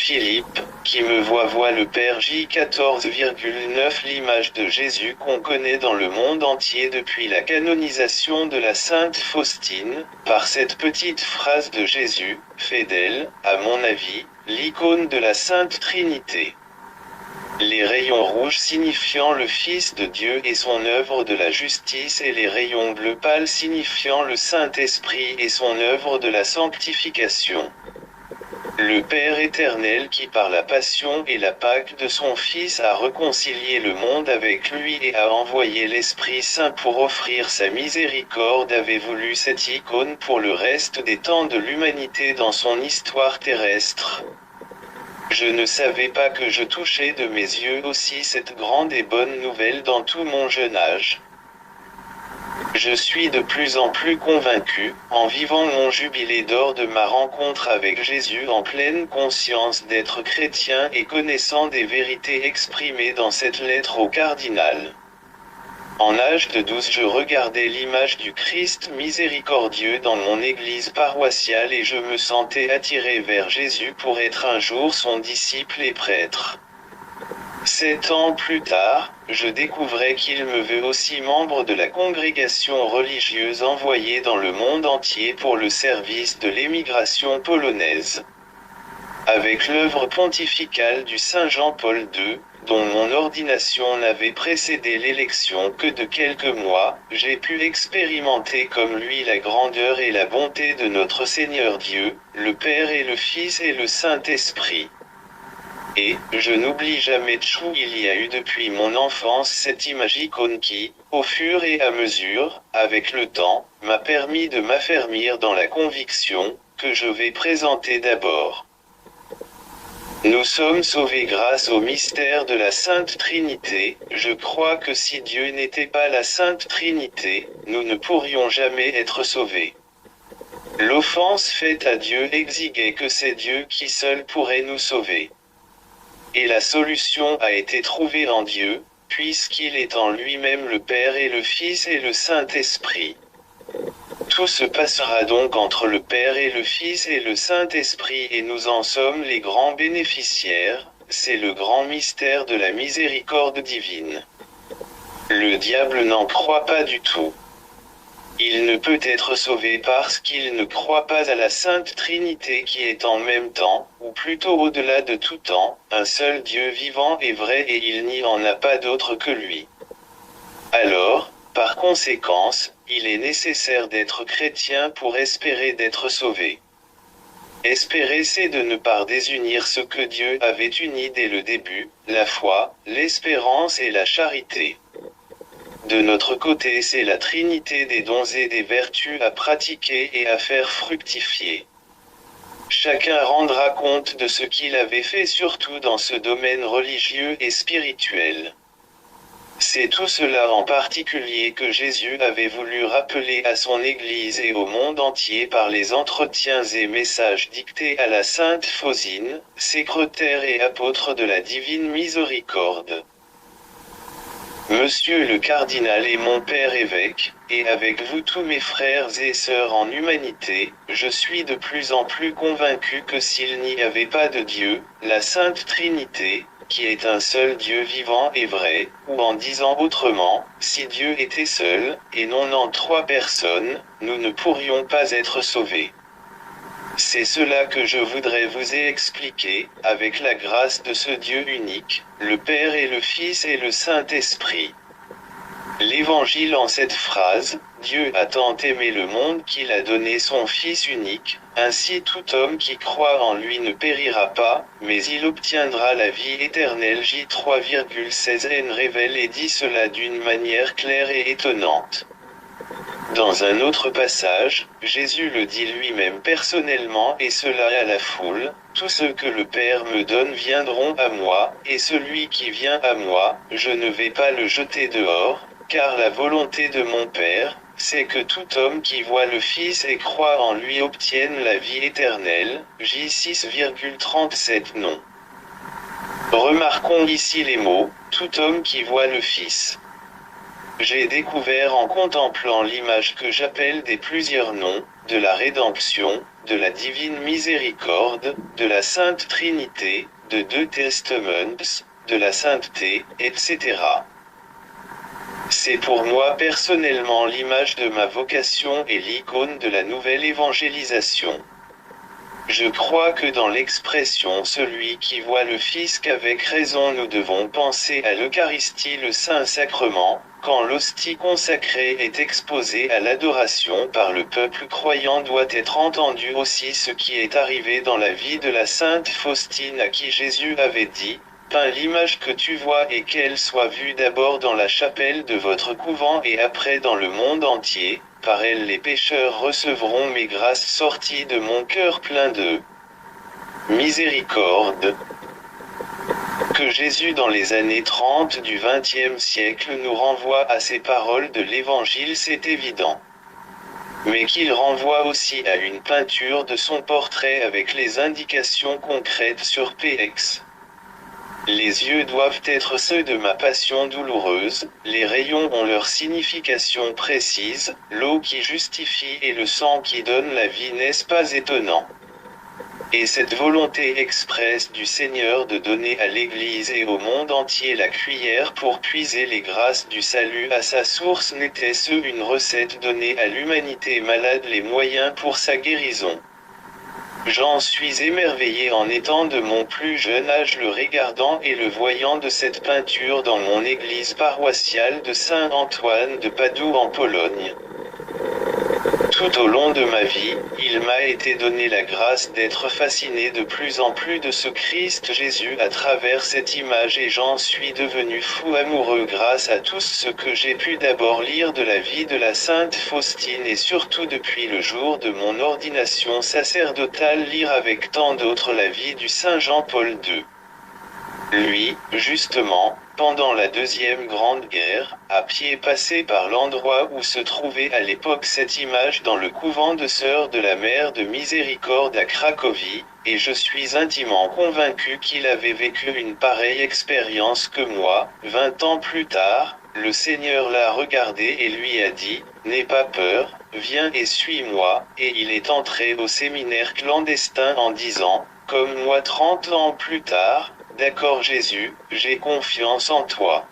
Philippe, qui me voit le Père. J 14,9. L'image de Jésus qu'on connaît dans le monde entier depuis la canonisation de la Sainte Faustine, par cette petite phrase de Jésus, fait d'elle, à mon avis, l'icône de la Sainte Trinité. Les rayons rouges signifiant le Fils de Dieu et son œuvre de la justice et les rayons bleus pâles signifiant le Saint-Esprit et son œuvre de la sanctification. Le Père éternel qui par la passion et la Pâque de son Fils a réconcilié le monde avec lui et a envoyé l'Esprit Saint pour offrir sa miséricorde avait voulu cette icône pour le reste des temps de l'humanité dans son histoire terrestre. Je ne savais pas que je touchais de mes yeux aussi cette grande et bonne nouvelle dans tout mon jeune âge. Je suis de plus en plus convaincu, en vivant mon jubilé d'or de ma rencontre avec Jésus en pleine conscience d'être chrétien et connaissant des vérités exprimées dans cette lettre au cardinal. En âge de 12, je regardais l'image du Christ miséricordieux dans mon église paroissiale et je me sentais attiré vers Jésus pour être un jour son disciple et prêtre. 7 ans plus tard, je découvrais qu'il me veut aussi membre de la congrégation religieuse envoyée dans le monde entier pour le service de l'émigration polonaise. Avec l'œuvre pontificale du Saint Jean-Paul II, dont mon ordination n'avait précédé l'élection que de quelques mois, j'ai pu expérimenter comme lui la grandeur et la bonté de notre Seigneur Dieu, le Père et le Fils et le Saint-Esprit. Et, je n'oublie jamais Tchou, il y a eu depuis mon enfance cette image icône qui, au fur et à mesure, avec le temps, m'a permis de m'affermir dans la conviction, que je vais présenter d'abord. Nous sommes sauvés grâce au mystère de la Sainte Trinité. Je crois que si Dieu n'était pas la Sainte Trinité, nous ne pourrions jamais être sauvés. L'offense faite à Dieu exigeait que c'est Dieu qui seul pourrait nous sauver. Et la solution a été trouvée en Dieu, puisqu'il est en lui-même le Père et le Fils et le Saint-Esprit. Tout se passera donc entre le Père et le Fils et le Saint-Esprit et nous en sommes les grands bénéficiaires, c'est le grand mystère de la miséricorde divine. Le diable n'en croit pas du tout. Il ne peut être sauvé parce qu'il ne croit pas à la Sainte Trinité qui est en même temps, ou plutôt au-delà de tout temps, un seul Dieu vivant et vrai et il n'y en a pas d'autre que lui. Alors, par conséquence, il est nécessaire d'être chrétien pour espérer d'être sauvé. Espérer c'est de ne pas désunir ce que Dieu avait uni dès le début, la foi, l'espérance et la charité. De notre côté c'est la trinité des dons et des vertus à pratiquer et à faire fructifier. Chacun rendra compte de ce qu'il avait fait surtout dans ce domaine religieux et spirituel. C'est tout cela en particulier que Jésus avait voulu rappeler à son Église et au monde entier par les entretiens et messages dictés à la Sainte Faustine, secrétaire et apôtre de la Divine Miséricorde. Monsieur le cardinal et mon père évêque, et avec vous tous mes frères et sœurs en humanité, je suis de plus en plus convaincu que s'il n'y avait pas de Dieu, la Sainte Trinité, qui est un seul Dieu vivant et vrai, ou en disant autrement, si Dieu était seul, et non en 3 personnes, nous ne pourrions pas être sauvés. C'est cela que je voudrais vous expliquer, avec la grâce de ce Dieu unique, le Père et le Fils et le Saint-Esprit. L'Évangile en cette phrase, Dieu a tant aimé le monde qu'il a donné son Fils unique, ainsi tout homme qui croit en lui ne périra pas, mais il obtiendra la vie éternelle. J 3,16 révèle et dit cela d'une manière claire et étonnante. Dans un autre passage, Jésus le dit lui-même personnellement et cela à la foule, « Tous ceux que le Père me donne viendront à moi, et celui qui vient à moi, je ne vais pas le jeter dehors, car la volonté de mon Père, c'est que tout homme qui voit le Fils et croit en lui obtienne la vie éternelle. » J 6,37 non. Remarquons ici les mots, « tout homme qui voit le Fils ». J'ai découvert en contemplant l'image que j'appelle des plusieurs noms, de la rédemption, de la divine miséricorde, de la Sainte Trinité, de deux testaments, de la sainteté, etc. C'est pour moi personnellement l'image de ma vocation et l'icône de la nouvelle évangélisation. Je crois que dans l'expression celui qui voit le Fils qu'avec raison nous devons penser à l'Eucharistie le Saint-Sacrement, quand l'hostie consacrée est exposée à l'adoration par le peuple croyant doit être entendu aussi ce qui est arrivé dans la vie de la sainte Faustine à qui Jésus avait dit, « Peins l'image que tu vois et qu'elle soit vue d'abord dans la chapelle de votre couvent et après dans le monde entier. Par elle les pécheurs recevront mes grâces sorties de mon cœur plein de miséricorde. » Que Jésus dans les années 30 du XXe siècle nous renvoie à ces paroles de l'Évangile, c'est évident. Mais qu'il renvoie aussi à une peinture de son portrait avec les indications concrètes sur PX. Les yeux doivent être ceux de ma passion douloureuse, les rayons ont leur signification précise, l'eau qui justifie et le sang qui donne la vie, n'est-ce pas étonnant? Et cette volonté expresse du Seigneur de donner à l'Église et au monde entier la cuillère pour puiser les grâces du salut à sa source, n'était-ce une recette donnée à l'humanité malade les moyens pour sa guérison? J'en suis émerveillé en étant de mon plus jeune âge le regardant et le voyant de cette peinture dans mon église paroissiale de Saint-Antoine de Padoue en Pologne. Tout au long de ma vie, il m'a été donné la grâce d'être fasciné de plus en plus de ce Christ Jésus à travers cette image et j'en suis devenu fou amoureux grâce à tout ce que j'ai pu d'abord lire de la vie de la sainte Faustine et surtout depuis le jour de mon ordination sacerdotale lire avec tant d'autres la vie du Saint Jean-Paul II. Lui, justement, pendant la Deuxième Grande Guerre, à pied passé par l'endroit où se trouvait à l'époque cette image dans le couvent de Sœurs de la Mère de Miséricorde à Cracovie, et je suis intimement convaincu qu'il avait vécu une pareille expérience que moi. 20 ans plus tard, le Seigneur l'a regardé et lui a dit, « N'aie pas peur, viens et suis-moi », et il est entré au séminaire clandestin en disant, comme moi 30 ans plus tard, « D'accord Jésus, j'ai confiance en toi. »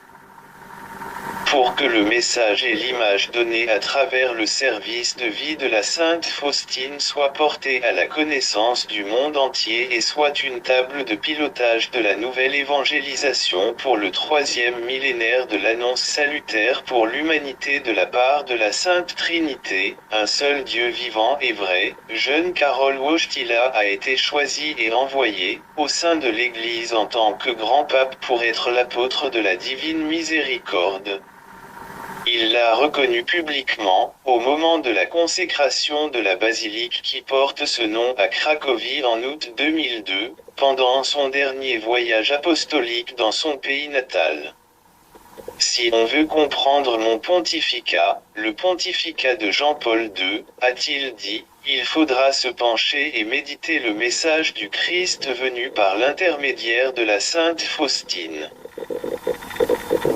Pour que le message et l'image donnée à travers le service de vie de la sainte Faustine soient portés à la connaissance du monde entier et soient une table de pilotage de la nouvelle évangélisation pour le 3e millénaire de l'annonce salutaire pour l'humanité de la part de la Sainte Trinité, un seul Dieu vivant et vrai, jeune Karol Wojtyla a été choisi et envoyé, au sein de l'Église en tant que grand pape pour être l'apôtre de la divine miséricorde. Il l'a reconnu publiquement, au moment de la consécration de la basilique qui porte ce nom à Cracovie en août 2002, pendant son dernier voyage apostolique dans son pays natal. Si on veut comprendre mon pontificat, le pontificat de Jean-Paul II, a-t-il dit, il faudra se pencher et méditer le message du Christ venu par l'intermédiaire de la sainte Faustine.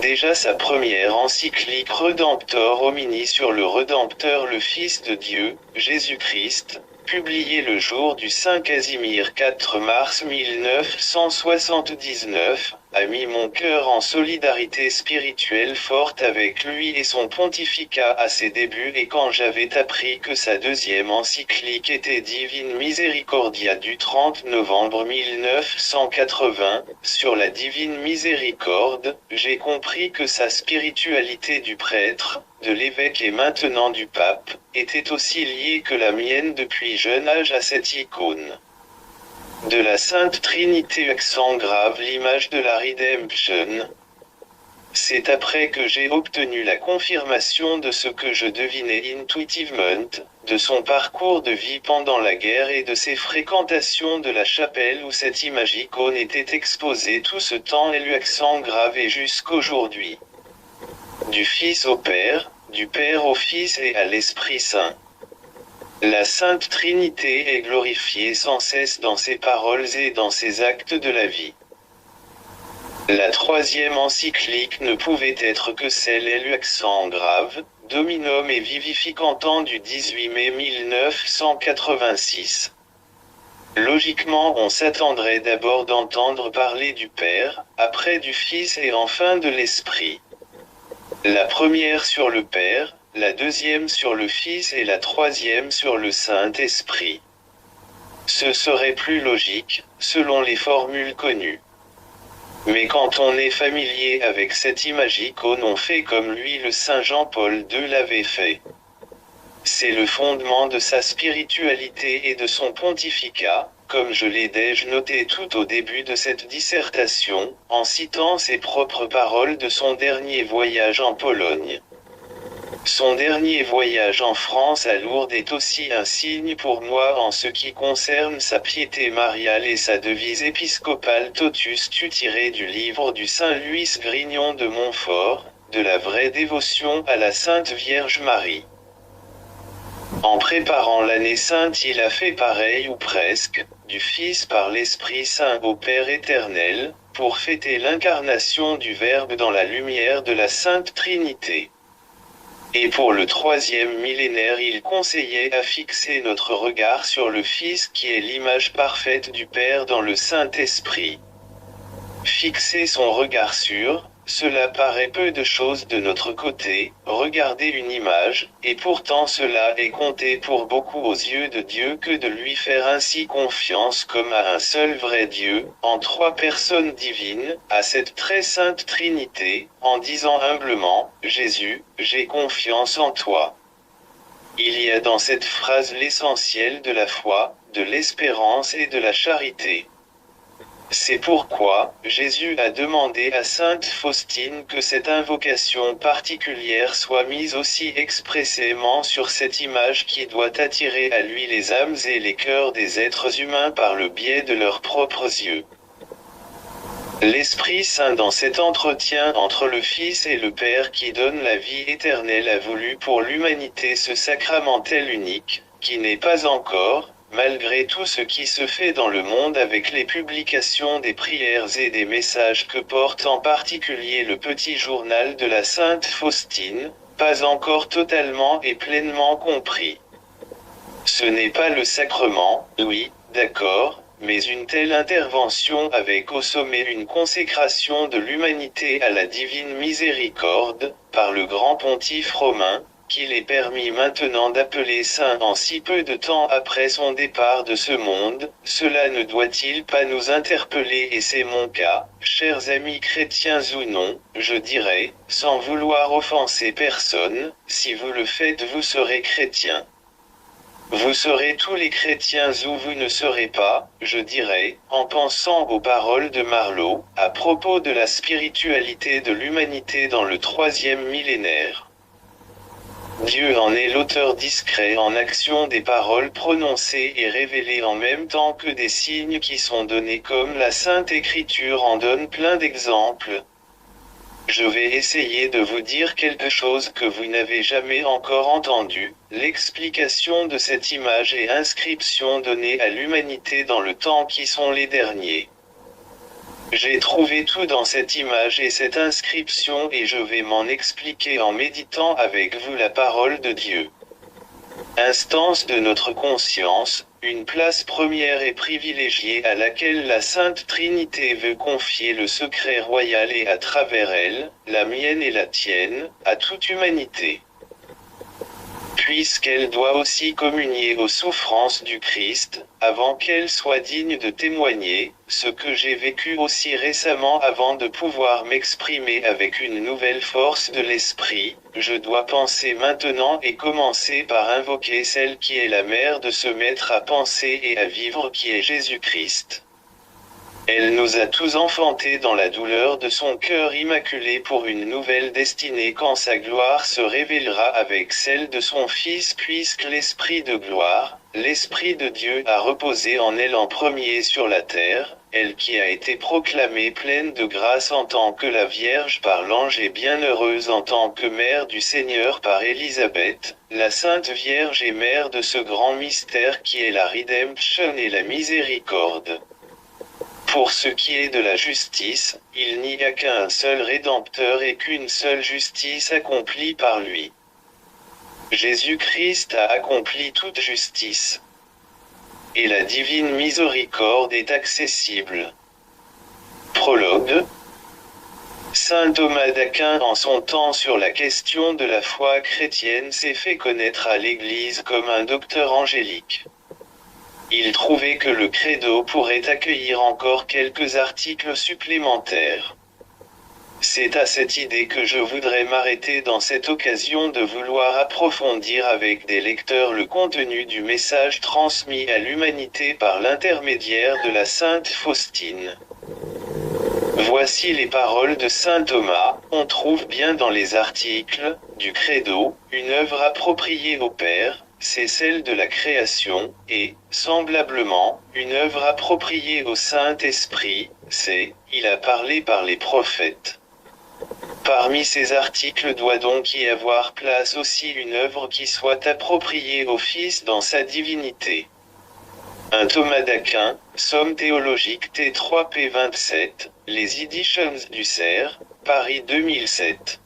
Déjà sa première encyclique Redemptor Homini sur le Rédempteur le Fils de Dieu, Jésus-Christ, publiée le jour du Saint Casimir 4 mars 1979, a mis mon cœur en solidarité spirituelle forte avec lui et son pontificat à ses débuts et quand j'avais appris que sa deuxième encyclique était Divine Misericordia du 30 novembre 1980, sur la Divine Miséricorde, j'ai compris que sa spiritualité du prêtre, de l'évêque et maintenant du pape, était aussi liée que la mienne depuis jeune âge à cette icône de la Sainte Trinité accent grave l'image de la Redemption. C'est après que j'ai obtenu la confirmation de ce que je devinais intuitivement, de son parcours de vie pendant la guerre et de ses fréquentations de la chapelle où cette image icône était exposée tout ce temps et lui accent grave et jusqu'aujourd'hui. Du Fils au Père, du Père au Fils et à l'Esprit Saint. La Sainte Trinité est glorifiée sans cesse dans ses paroles et dans ses actes de la vie. La troisième encyclique ne pouvait être que celle et l'accent grave, Dominum et Vivificantant du 18 mai 1986. Logiquement, on s'attendrait d'abord d'entendre parler du Père, après du Fils et enfin de l'Esprit. La première sur le Père, la deuxième sur le Fils et la troisième sur le Saint-Esprit. Ce serait plus logique, selon les formules connues. Mais quand on est familier avec cette imagicone, on fait comme lui le Saint Jean-Paul II l'avait fait. C'est le fondement de sa spiritualité et de son pontificat, comme je l'ai déjà noté tout au début de cette dissertation, en citant ses propres paroles de son dernier voyage en Pologne. Son dernier voyage en France à Lourdes est aussi un signe pour moi en ce qui concerne sa piété mariale et sa devise épiscopale Totus Tu tirée du livre du Saint Louis Grignon de Montfort, de la vraie dévotion à la Sainte Vierge Marie. En préparant l'année sainte, il a fait pareil ou presque, du Fils par l'Esprit Saint au Père éternel, pour fêter l'incarnation du Verbe dans la lumière de la Sainte Trinité. Et pour le troisième millénaire, il conseillait à fixer notre regard sur le Fils qui est l'image parfaite du Père dans le Saint-Esprit. Fixer son regard sur, cela paraît peu de choses de notre côté, regarder une image, et pourtant cela est compté pour beaucoup aux yeux de Dieu que de lui faire ainsi confiance comme à un seul vrai Dieu, en trois personnes divines, à cette très sainte Trinité, en disant humblement, Jésus, j'ai confiance en toi. Il y a dans cette phrase l'essentiel de la foi, de l'espérance et de la charité. C'est pourquoi, Jésus a demandé à sainte Faustine que cette invocation particulière soit mise aussi expressément sur cette image qui doit attirer à lui les âmes et les cœurs des êtres humains par le biais de leurs propres yeux. L'Esprit Saint dans cet entretien entre le Fils et le Père qui donne la vie éternelle a voulu pour l'humanité ce sacramentel unique, qui n'est pas encore, malgré tout ce qui se fait dans le monde avec les publications des prières et des messages que porte en particulier le petit journal de la Sainte Faustine, pas encore totalement et pleinement compris. Ce n'est pas le sacrement, oui, d'accord, mais une telle intervention avec au sommet une consécration de l'humanité à la divine miséricorde, par le grand pontife romain, qu'il est permis maintenant d'appeler saint en si peu de temps après son départ de ce monde, cela ne doit-il pas nous interpeller et c'est mon cas, chers amis chrétiens ou non, je dirais, sans vouloir offenser personne, si vous le faites vous serez chrétien. Vous serez tous les chrétiens ou vous ne serez pas, je dirais, en pensant aux paroles de Marlowe, à propos de la spiritualité de l'humanité dans le troisième millénaire. Dieu en est l'auteur discret en action des paroles prononcées et révélées en même temps que des signes qui sont donnés comme la Sainte Écriture en donne plein d'exemples. Je vais essayer de vous dire quelque chose que vous n'avez jamais encore entendu, l'explication de cette image et inscription donnée à l'humanité dans le temps qui sont les derniers. J'ai trouvé tout dans cette image et cette inscription et je vais m'en expliquer en méditant avec vous la parole de Dieu. Instance de notre conscience, une place première et privilégiée à laquelle la Sainte Trinité veut confier le secret royal et à travers elle, la mienne et la tienne, à toute humanité. Puisqu'elle doit aussi communier aux souffrances du Christ, avant qu'elle soit digne de témoigner, ce que j'ai vécu aussi récemment avant de pouvoir m'exprimer avec une nouvelle force de l'esprit, je dois penser maintenant et commencer par invoquer celle qui est la mère de ce maître à penser et à vivre qui est Jésus-Christ. Elle nous a tous enfantés dans la douleur de son cœur immaculé pour une nouvelle destinée quand sa gloire se révélera avec celle de son Fils puisque l'Esprit de gloire, l'Esprit de Dieu a reposé en elle en premier sur la terre, elle qui a été proclamée pleine de grâce en tant que la Vierge par l'ange et bienheureuse en tant que mère du Seigneur par Élisabeth, la Sainte Vierge et mère de ce grand mystère qui est la rédemption et la miséricorde. Pour ce qui est de la justice, il n'y a qu'un seul Rédempteur et qu'une seule justice accomplie par lui. Jésus-Christ a accompli toute justice. Et la divine miséricorde est accessible. Prologue. Saint Thomas d'Aquin en son temps sur la question de la foi chrétienne s'est fait connaître à l'Église comme un docteur angélique. Il trouvait que le credo pourrait accueillir encore quelques articles supplémentaires. C'est à cette idée que je voudrais m'arrêter dans cette occasion de vouloir approfondir avec des lecteurs le contenu du message transmis à l'humanité par l'intermédiaire de la Sainte Faustine. Voici les paroles de saint Thomas. On trouve bien dans les articles du Credo une œuvre appropriée au Père, c'est celle de la création, et, semblablement, une œuvre appropriée au Saint-Esprit, c'est, il a parlé par les prophètes. Parmi ces articles doit donc y avoir place aussi une œuvre qui soit appropriée au Fils dans sa divinité. Un Thomas d'Aquin, Somme théologique T3P27, les Editions du Cerf, Paris 2007.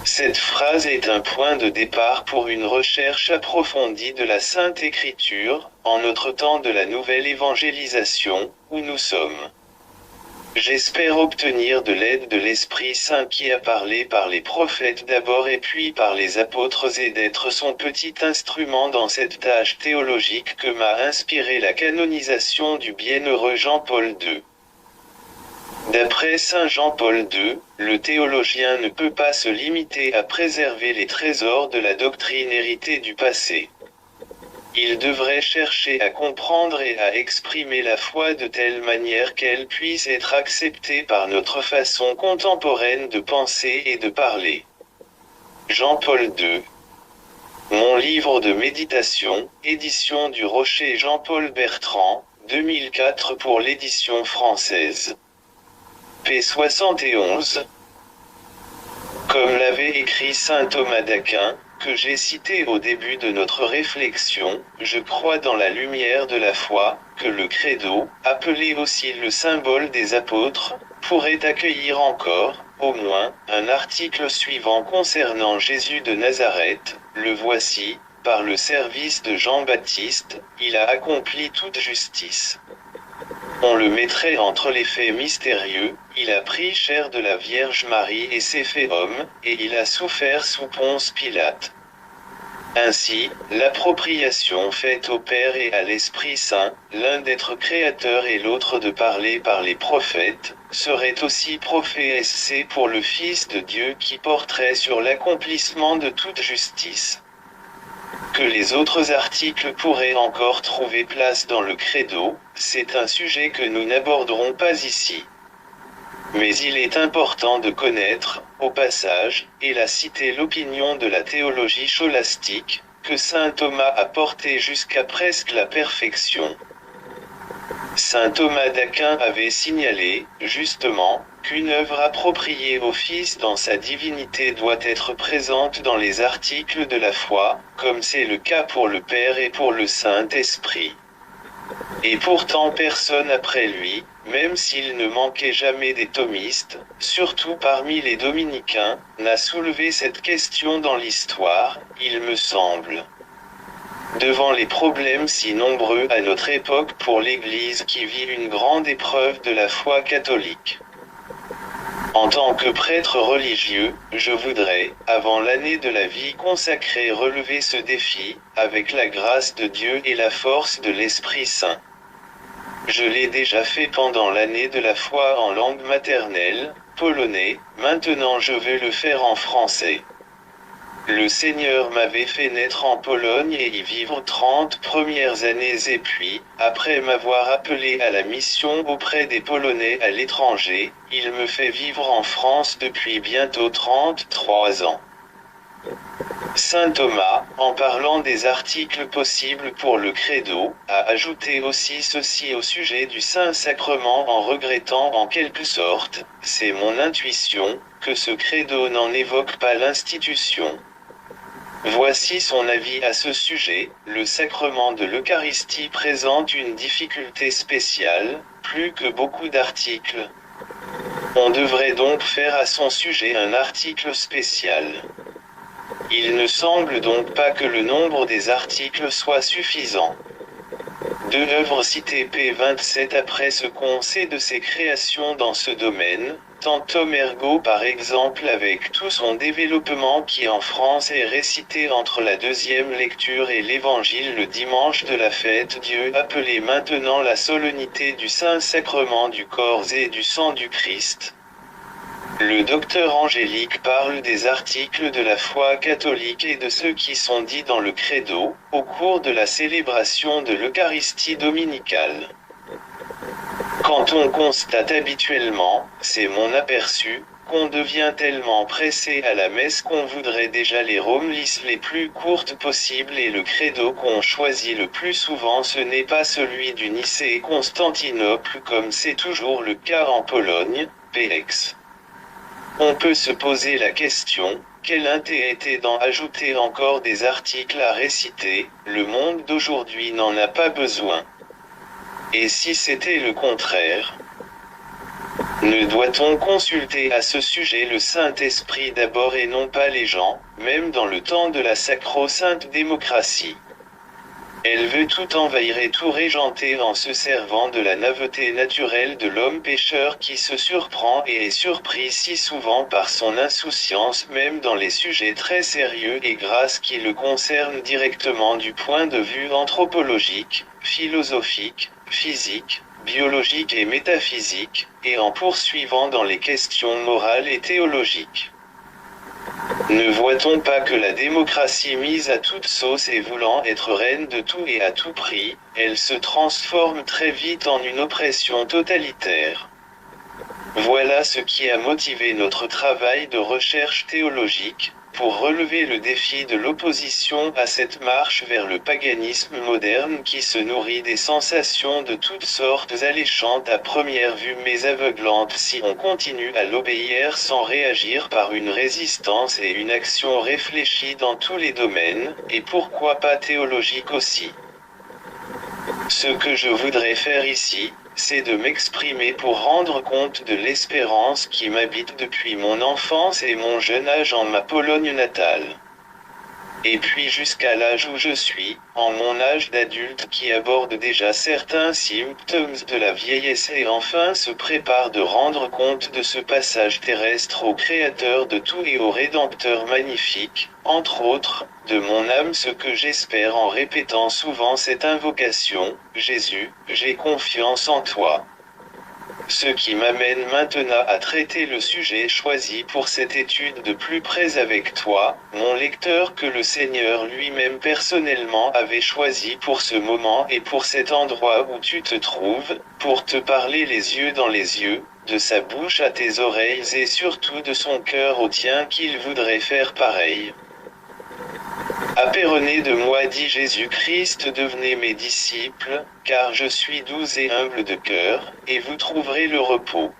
Cette phrase est un point de départ pour une recherche approfondie de la Sainte Écriture, en notre temps de la nouvelle évangélisation, où nous sommes. J'espère obtenir de l'aide de l'Esprit Saint qui a parlé par les prophètes d'abord et puis par les apôtres et d'être son petit instrument dans cette tâche théologique que m'a inspiré la canonisation du bienheureux Jean-Paul II. D'après saint Jean-Paul II, le théologien ne peut pas se limiter à préserver les trésors de la doctrine héritée du passé. Il devrait chercher à comprendre et à exprimer la foi de telle manière qu'elle puisse être acceptée par notre façon contemporaine de penser et de parler. Jean-Paul II. Mon livre de méditation, édition du Rocher Jean-Paul Bertrand, 2004 pour l'édition française. P 71. Comme l'avait écrit saint Thomas d'Aquin, que j'ai cité au début de notre réflexion, je crois dans la lumière de la foi, que le credo, appelé aussi le symbole des apôtres, pourrait accueillir encore, au moins, un article suivant concernant Jésus de Nazareth, le voici, par le service de Jean-Baptiste, il a accompli toute justice. On le mettrait entre les faits mystérieux, il a pris chair de la Vierge Marie et s'est fait homme, et il a souffert sous Ponce Pilate. Ainsi, l'appropriation faite au Père et à l'Esprit Saint, l'un d'être créateur et l'autre de parler par les prophètes, serait aussi prophétie pour le Fils de Dieu qui porterait sur l'accomplissement de toute justice. Que les autres articles pourraient encore trouver place dans le credo, c'est un sujet que nous n'aborderons pas ici. Mais il est important de connaître, au passage, et la citer l'opinion de la théologie scholastique, que saint Thomas a portée jusqu'à presque la perfection. Saint Thomas d'Aquin avait signalé, justement, qu'une œuvre appropriée au Fils dans sa divinité doit être présente dans les articles de la foi, comme c'est le cas pour le Père et pour le Saint-Esprit. Et pourtant personne après lui, même s'il ne manquait jamais des thomistes, surtout parmi les dominicains, n'a soulevé cette question dans l'histoire, il me semble. Devant les problèmes si nombreux à notre époque pour l'Église qui vit une grande épreuve de la foi catholique. En tant que prêtre religieux, je voudrais, avant l'année de la vie consacrée, relever ce défi, avec la grâce de Dieu et la force de l'Esprit Saint. Je l'ai déjà fait pendant l'année de la foi en langue maternelle, polonais, maintenant je vais le faire en français. Le Seigneur m'avait fait naître en Pologne et y vivre 30 premières années et puis, après m'avoir appelé à la mission auprès des Polonais à l'étranger, il me fait vivre en France depuis bientôt 33 ans. Saint Thomas, en parlant des articles possibles pour le credo, a ajouté aussi ceci au sujet du Saint-Sacrement en regrettant en quelque sorte, c'est mon intuition, que ce credo n'en évoque pas l'institution. Voici son avis à ce sujet, le sacrement de l'Eucharistie présente une difficulté spéciale, plus que beaucoup d'articles. On devrait donc faire à son sujet un article spécial. Il ne semble donc pas que le nombre des articles soit suffisant. De œuvres citées p. 27 après ce qu'on sait de ses créations dans ce domaine, tant Tom Ergo par exemple avec tout son développement qui en France est récité entre la deuxième lecture et l'évangile le dimanche de la fête Dieu appelé maintenant la solennité du Saint-Sacrement du corps et du sang du Christ. Le docteur Angélique parle des articles de la foi catholique et de ceux qui sont dits dans le credo, au cours de la célébration de l'Eucharistie dominicale. Quand on constate habituellement, c'est mon aperçu, qu'on devient tellement pressé à la messe qu'on voudrait déjà les homilies les plus courtes possibles et le credo qu'on choisit le plus souvent ce n'est pas celui du Nicée et Constantinople comme c'est toujours le cas en Pologne, px. On peut se poser la question, quel intérêt était d'en ajouter encore des articles à réciter, le monde d'aujourd'hui n'en a pas besoin. Et si c'était le contraire? Ne doit-on consulter à ce sujet le Saint-Esprit d'abord et non pas les gens, même dans le temps de la sacro-sainte démocratie? Elle veut tout envahir et tout régenter en se servant de la naveté naturelle de l'homme pécheur qui se surprend et est surpris si souvent par son insouciance même dans les sujets très sérieux et grasses qui le concernent directement du point de vue anthropologique, philosophique, physique, biologique et métaphysique, et en poursuivant dans les questions morales et théologiques. Ne voit-on pas que la démocratie mise à toute sauce et voulant être reine de tout et à tout prix, elle se transforme très vite en une oppression totalitaire? Voilà ce qui a motivé notre travail de recherche théologique, pour relever le défi de l'opposition à cette marche vers le paganisme moderne qui se nourrit des sensations de toutes sortes alléchantes à première vue mais aveuglantes si on continue à l'obéir sans réagir par une résistance et une action réfléchie dans tous les domaines, et pourquoi pas théologique aussi. Ce que je voudrais faire ici, c'est de m'exprimer pour rendre compte de l'espérance qui m'habite depuis mon enfance et mon jeune âge en ma Pologne natale. Et puis jusqu'à l'âge où je suis, en mon âge d'adulte qui aborde déjà certains symptômes de la vieillesse et enfin se prépare de rendre compte de ce passage terrestre au Créateur de tout et au Rédempteur magnifique, entre autres, de mon âme ce que j'espère en répétant souvent cette invocation, Jésus, j'ai confiance en toi. Ce qui m'amène maintenant à traiter le sujet choisi pour cette étude de plus près avec toi, mon lecteur que le Seigneur lui-même personnellement avait choisi pour ce moment et pour cet endroit où tu te trouves, pour te parler les yeux dans les yeux, de sa bouche à tes oreilles et surtout de son cœur au tien qu'il voudrait faire pareil. Apprenez de moi, dit Jésus-Christ, devenez mes disciples, car je suis doux et humble de cœur, et vous trouverez le repos.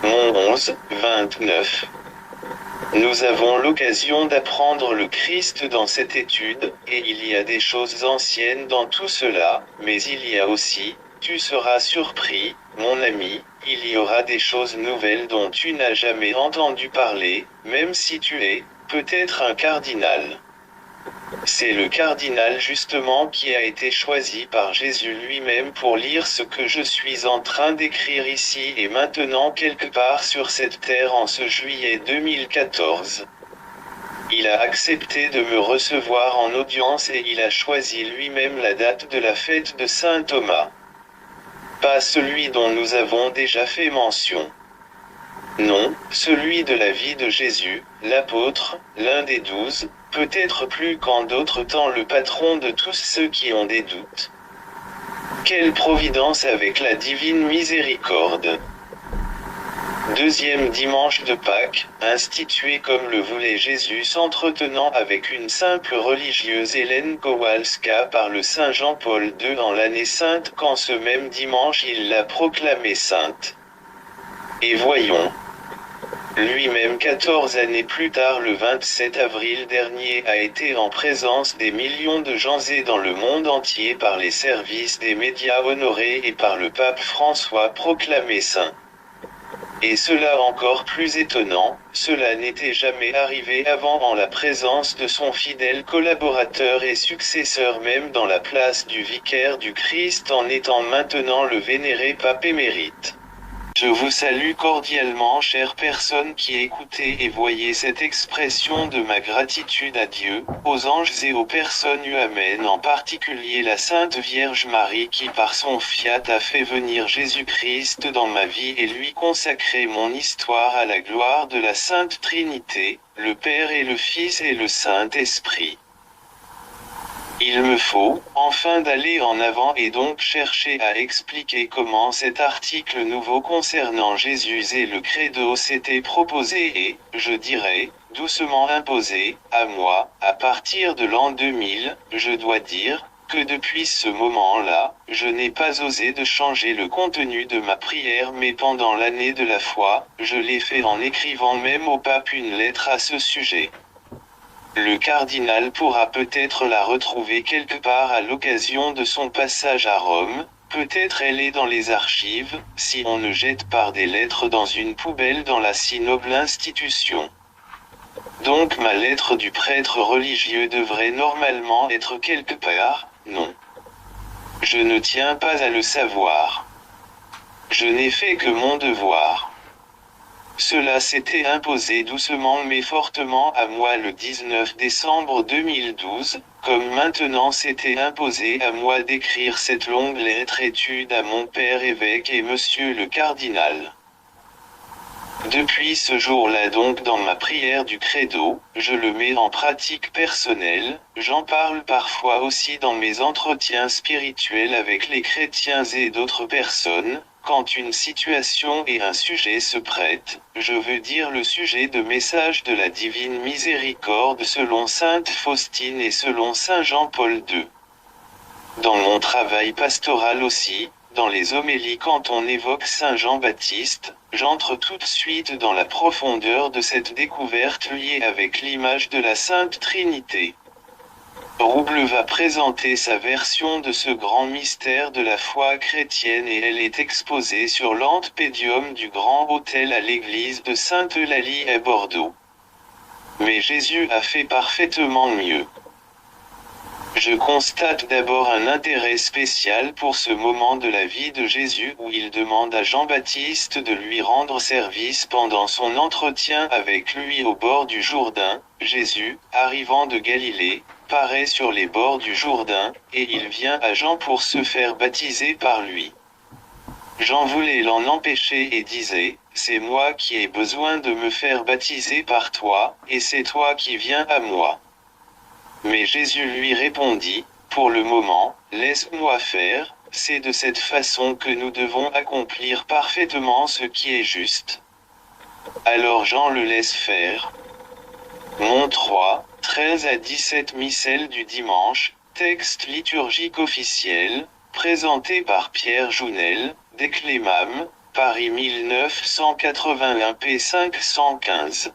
Mon 11, 29. Nous avons l'occasion d'apprendre le Christ dans cette étude, et il y a des choses anciennes dans tout cela, mais il y a aussi, tu seras surpris, mon ami, il y aura des choses nouvelles dont tu n'as jamais entendu parler, même si tu es, peut-être un cardinal. C'est le cardinal justement qui a été choisi par Jésus lui-même pour lire ce que je suis en train d'écrire ici et maintenant quelque part sur cette terre en ce juillet 2014. Il a accepté de me recevoir en audience et il a choisi lui-même la date de la fête de Saint Thomas. Pas celui dont nous avons déjà fait mention. Non, celui de la vie de Jésus, l'apôtre, l'un des 12, peut-être plus qu'en d'autres temps le patron de tous ceux qui ont des doutes. Quelle providence avec la divine miséricorde! Deuxième dimanche de Pâques, institué comme le voulait Jésus s'entretenant avec une simple religieuse Hélène Kowalska par le Saint Jean-Paul II en l'année sainte quand ce même dimanche il l'a proclamée sainte. Et voyons. Lui-même 14 années plus tard le 27 avril dernier a été en présence des millions de gens et dans le monde entier par les services des médias honorés et par le pape François proclamé saint. Et cela encore plus étonnant, cela n'était jamais arrivé avant en la présence de son fidèle collaborateur et successeur même dans la place du vicaire du Christ en étant maintenant le vénéré pape émérite. Je vous salue cordialement, chères personnes qui écoutez et voyez cette expression de ma gratitude à Dieu, aux anges et aux personnes humaines, en particulier la Sainte Vierge Marie qui par son fiat a fait venir Jésus-Christ dans ma vie et lui consacrer mon histoire à la gloire de la Sainte Trinité, le Père et le Fils et le Saint-Esprit. Il me faut, enfin d'aller en avant et donc chercher à expliquer comment cet article nouveau concernant Jésus et le credo s'était proposé et, je dirais, doucement imposé, à moi, à partir de l'an 2000, je dois dire, que depuis ce moment-là, je n'ai pas osé de changer le contenu de ma prière mais pendant l'année de la foi, je l'ai fait en écrivant même au pape une lettre à ce sujet. Le cardinal pourra peut-être la retrouver quelque part à l'occasion de son passage à Rome, peut-être elle est dans les archives, si on ne jette par des lettres dans une poubelle dans la si noble institution. Donc ma lettre du prêtre religieux devrait normalement être quelque part, non. Je ne tiens pas à le savoir. Je n'ai fait que mon devoir. Cela s'était imposé doucement mais fortement à moi le 19 décembre 2012, comme maintenant s'était imposé à moi d'écrire cette longue lettre étude à mon père évêque et monsieur le cardinal. Depuis ce jour-là donc dans ma prière du credo, je le mets en pratique personnelle, j'en parle parfois aussi dans mes entretiens spirituels avec les chrétiens et d'autres personnes, quand une situation et un sujet se prêtent, je veux dire le sujet de message de la divine miséricorde selon sainte Faustine et selon saint Jean-Paul II. Dans mon travail pastoral aussi, dans les homélies quand on évoque saint Jean-Baptiste, j'entre tout de suite dans la profondeur de cette découverte liée avec l'image de la Sainte Trinité. Rouble va présenter sa version de ce grand mystère de la foi chrétienne et elle est exposée sur l'antepédium du grand autel à l'église de Sainte-Eulalie à Bordeaux. Mais Jésus a fait parfaitement mieux. Je constate d'abord un intérêt spécial pour ce moment de la vie de Jésus où il demande à Jean-Baptiste de lui rendre service pendant son entretien avec lui au bord du Jourdain. Jésus, arrivant de Galilée, paraît sur les bords du Jourdain, et il vient à Jean pour se faire baptiser par lui. Jean voulait l'en empêcher et disait, « C'est moi qui ai besoin de me faire baptiser par toi, et c'est toi qui viens à moi. » Mais Jésus lui répondit, « Pour le moment, laisse-moi faire, c'est de cette façon que nous devons accomplir parfaitement ce qui est juste. » Alors Jean le laisse faire. Mon 3, 13 à 17 Missel du dimanche, texte liturgique officiel, présenté par Pierre Jounel, Declémam, Paris 1981 p. 515.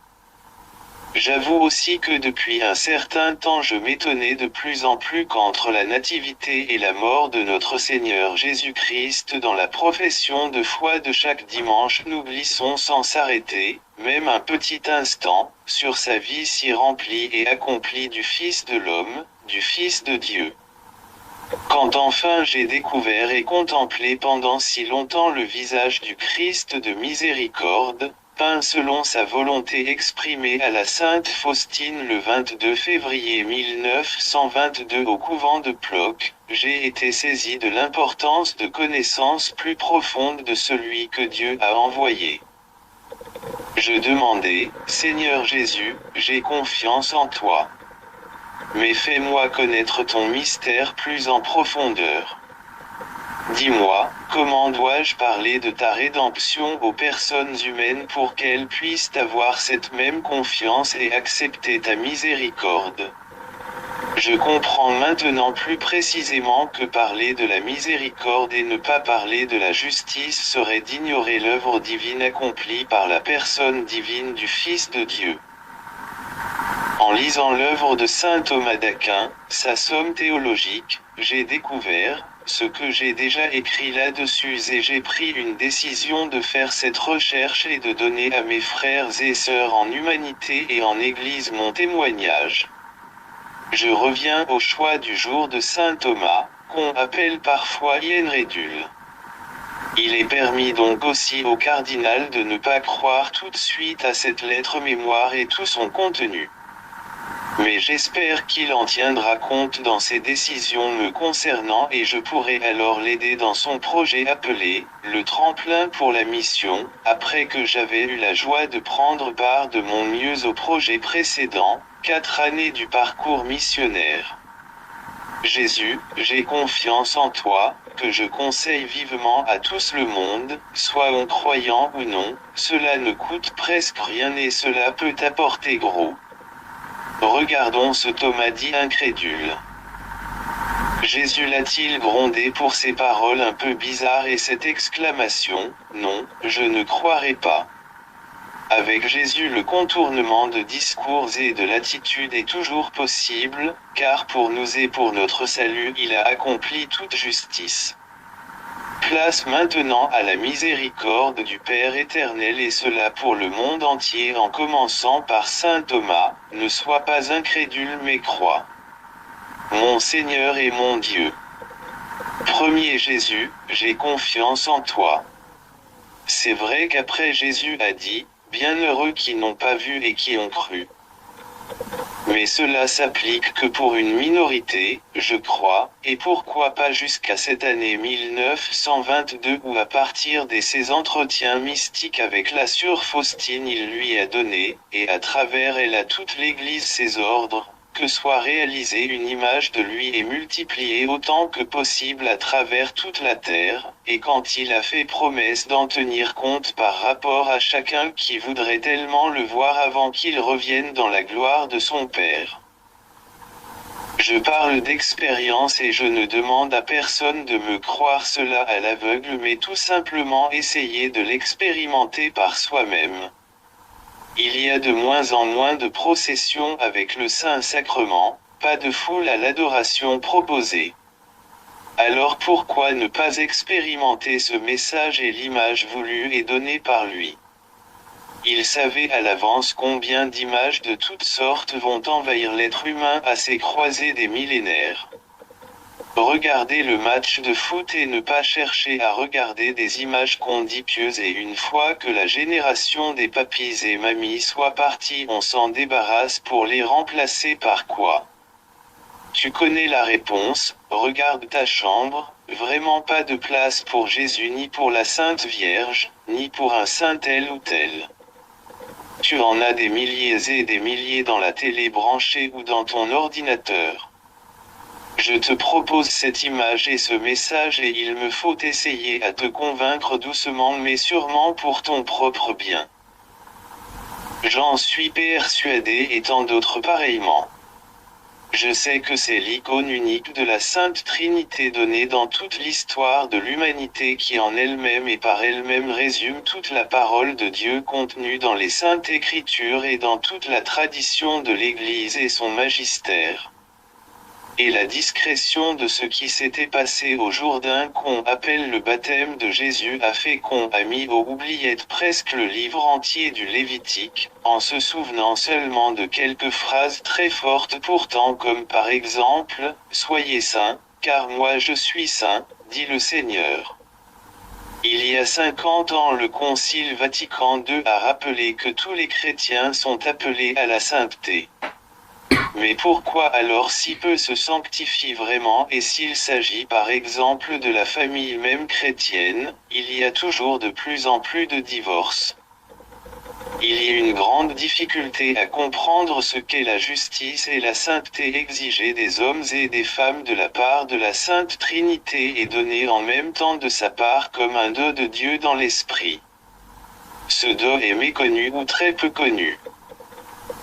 J'avoue aussi que depuis un certain temps je m'étonnais de plus en plus qu'entre la nativité et la mort de notre Seigneur Jésus-Christ dans la profession de foi de chaque dimanche nous glissons sans s'arrêter, même un petit instant, sur sa vie si remplie et accomplie du Fils de l'homme, du Fils de Dieu. Quand enfin j'ai découvert et contemplé pendant si longtemps le visage du Christ de miséricorde, peint selon sa volonté exprimée à la Sainte Faustine le 22 février 1922 au couvent de Plock, j'ai été saisi de l'importance de connaissance plus profonde de celui que Dieu a envoyé. Je demandais, Seigneur Jésus, j'ai confiance en toi. Mais fais-moi connaître ton mystère plus en profondeur. Dis-moi, comment dois-je parler de ta rédemption aux personnes humaines pour qu'elles puissent avoir cette même confiance et accepter ta miséricorde? Je comprends maintenant plus précisément que parler de la miséricorde et ne pas parler de la justice serait d'ignorer l'œuvre divine accomplie par la personne divine du Fils de Dieu. En lisant l'œuvre de saint Thomas d'Aquin, sa somme théologique, j'ai découvert, ce que j'ai déjà écrit là-dessus et j'ai pris une décision de faire cette recherche et de donner à mes frères et sœurs en humanité et en Église mon témoignage. Je reviens au choix du jour de Saint Thomas, qu'on appelle parfois Yenredul. Il est permis donc aussi au cardinal de ne pas croire tout de suite à cette lettre mémoire et tout son contenu. Mais j'espère qu'il en tiendra compte dans ses décisions me concernant et je pourrai alors l'aider dans son projet appelé « Le tremplin pour la mission », après que j'avais eu la joie de prendre part de mon mieux au projet précédent, 4 années du parcours missionnaire. Jésus, j'ai confiance en toi, que je conseille vivement à tous le monde, soit on croyant ou non, cela ne coûte presque rien et cela peut apporter gros. Regardons ce Thomas dit incrédule. Jésus l'a-t-il grondé pour ces paroles un peu bizarres et cette exclamation, non, je ne croirai pas. Avec Jésus le contournement de discours et de l'attitude est toujours possible, car pour nous et pour notre salut il a accompli toute justice. Place maintenant à la miséricorde du Père éternel et cela pour le monde entier en commençant par saint Thomas, ne sois pas incrédule mais crois. Mon Seigneur et mon Dieu. Premier Jésus, j'ai confiance en toi. C'est vrai qu'après Jésus a dit, bienheureux qui n'ont pas vu et qui ont cru. Mais cela s'applique que pour une minorité, je crois, et pourquoi pas jusqu'à cette année 1922 où à partir de ses entretiens mystiques avec la sœur Faustine il lui a donné, et à travers elle à toute l'Église ses ordres, que soit réalisée une image de lui et multipliée autant que possible à travers toute la terre, et quand il a fait promesse d'en tenir compte par rapport à chacun qui voudrait tellement le voir avant qu'il revienne dans la gloire de son Père. Je parle d'expérience et je ne demande à personne de me croire cela à l'aveugle mais tout simplement essayer de l'expérimenter par soi-même. Il y a de moins en moins de processions avec le Saint-Sacrement, pas de foule à l'adoration proposée. Alors pourquoi ne pas expérimenter ce message et l'image voulue et donnée par lui? Il savait à l'avance combien d'images de toutes sortes vont envahir l'être humain à ces croisées des millénaires. Regardez le match de foot et ne pas chercher à regarder des images qu'on dit pieuses et une fois que la génération des papis et mamies soit partie on s'en débarrasse pour les remplacer par quoi? Tu connais la réponse, regarde ta chambre, vraiment pas de place pour Jésus ni pour la Sainte Vierge, ni pour un saint tel ou tel. Tu en as des milliers et des milliers dans la télé branchée ou dans ton ordinateur. Je te propose cette image et ce message et il me faut essayer à te convaincre doucement mais sûrement pour ton propre bien. J'en suis persuadé et tant d'autres pareillement. Je sais que c'est l'icône unique de la Sainte Trinité donnée dans toute l'histoire de l'humanité qui en elle-même et par elle-même résume toute la parole de Dieu contenue dans les Saintes Écritures et dans toute la tradition de l'Église et son magistère. Et la discrétion de ce qui s'était passé au Jourdain qu'on appelle le baptême de Jésus a fait qu'on a mis aux oubliettes presque le livre entier du Lévitique, en se souvenant seulement de quelques phrases très fortes pourtant comme par exemple « Soyez saints, car moi je suis saint, dit le Seigneur ». Il y a 50 ans le Concile Vatican II a rappelé que tous les chrétiens sont appelés à la sainteté. Mais pourquoi alors si peu se sanctifient vraiment et s'il s'agit par exemple de la famille même chrétienne, il y a toujours de plus en plus de divorces. Il y a une grande difficulté à comprendre ce qu'est la justice et la sainteté exigée des hommes et des femmes de la part de la Sainte Trinité et donnée en même temps de sa part comme un don de Dieu dans l'esprit. Ce don est méconnu ou très peu connu.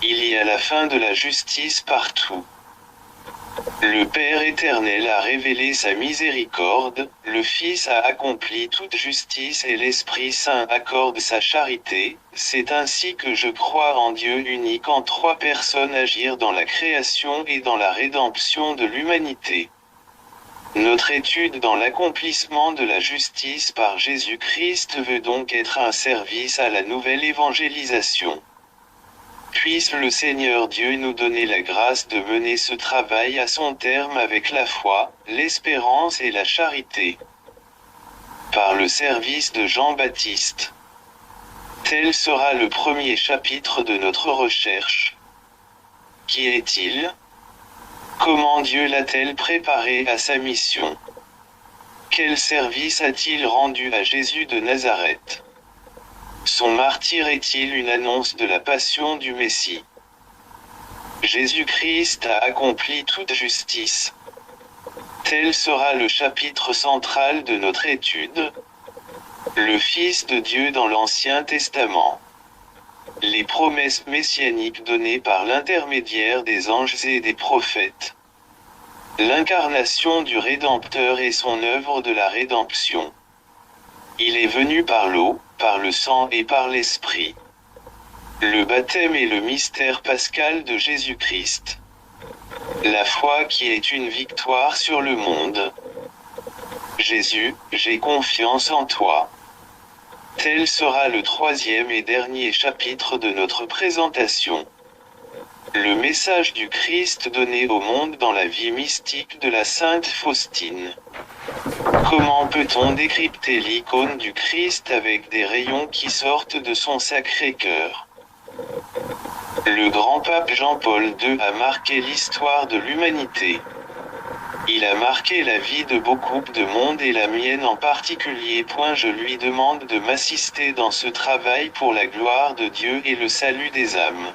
Il y a la fin de la justice partout. Le Père éternel a révélé sa miséricorde, le Fils a accompli toute justice et l'Esprit Saint accorde sa charité, c'est ainsi que je crois en Dieu unique en 3 personnes agir dans la création et dans la rédemption de l'humanité. Notre étude dans l'accomplissement de la justice par Jésus-Christ veut donc être un service à la nouvelle évangélisation. Puisse le Seigneur Dieu nous donner la grâce de mener ce travail à son terme avec la foi, l'espérance et la charité. Par le service de Jean-Baptiste. Tel sera le premier chapitre de notre recherche. Qui est-il? Comment Dieu l'a-t-il préparé à sa mission? Quel service a-t-il rendu à Jésus de Nazareth? Son martyre est-il une annonce de la passion du Messie? Jésus-Christ a accompli toute justice. Tel sera le chapitre central de notre étude. Le Fils de Dieu dans l'Ancien Testament. Les promesses messianiques données par l'intermédiaire des anges et des prophètes. L'incarnation du Rédempteur et son œuvre de la rédemption. Il est venu par l'eau, par le sang et par l'Esprit. Le baptême est le mystère pascal de Jésus-Christ. La foi qui est une victoire sur le monde. Jésus, j'ai confiance en toi. Tel sera le troisième et dernier chapitre de notre présentation. Le message du Christ donné au monde dans la vie mystique de la Sainte Faustine. Comment peut-on décrypter l'icône du Christ avec des rayons qui sortent de son sacré cœur? Le grand pape Jean-Paul II a marqué l'histoire de l'humanité. Il a marqué la vie de beaucoup de monde et la mienne en particulier. Je lui demande de m'assister dans ce travail pour la gloire de Dieu et le salut des âmes.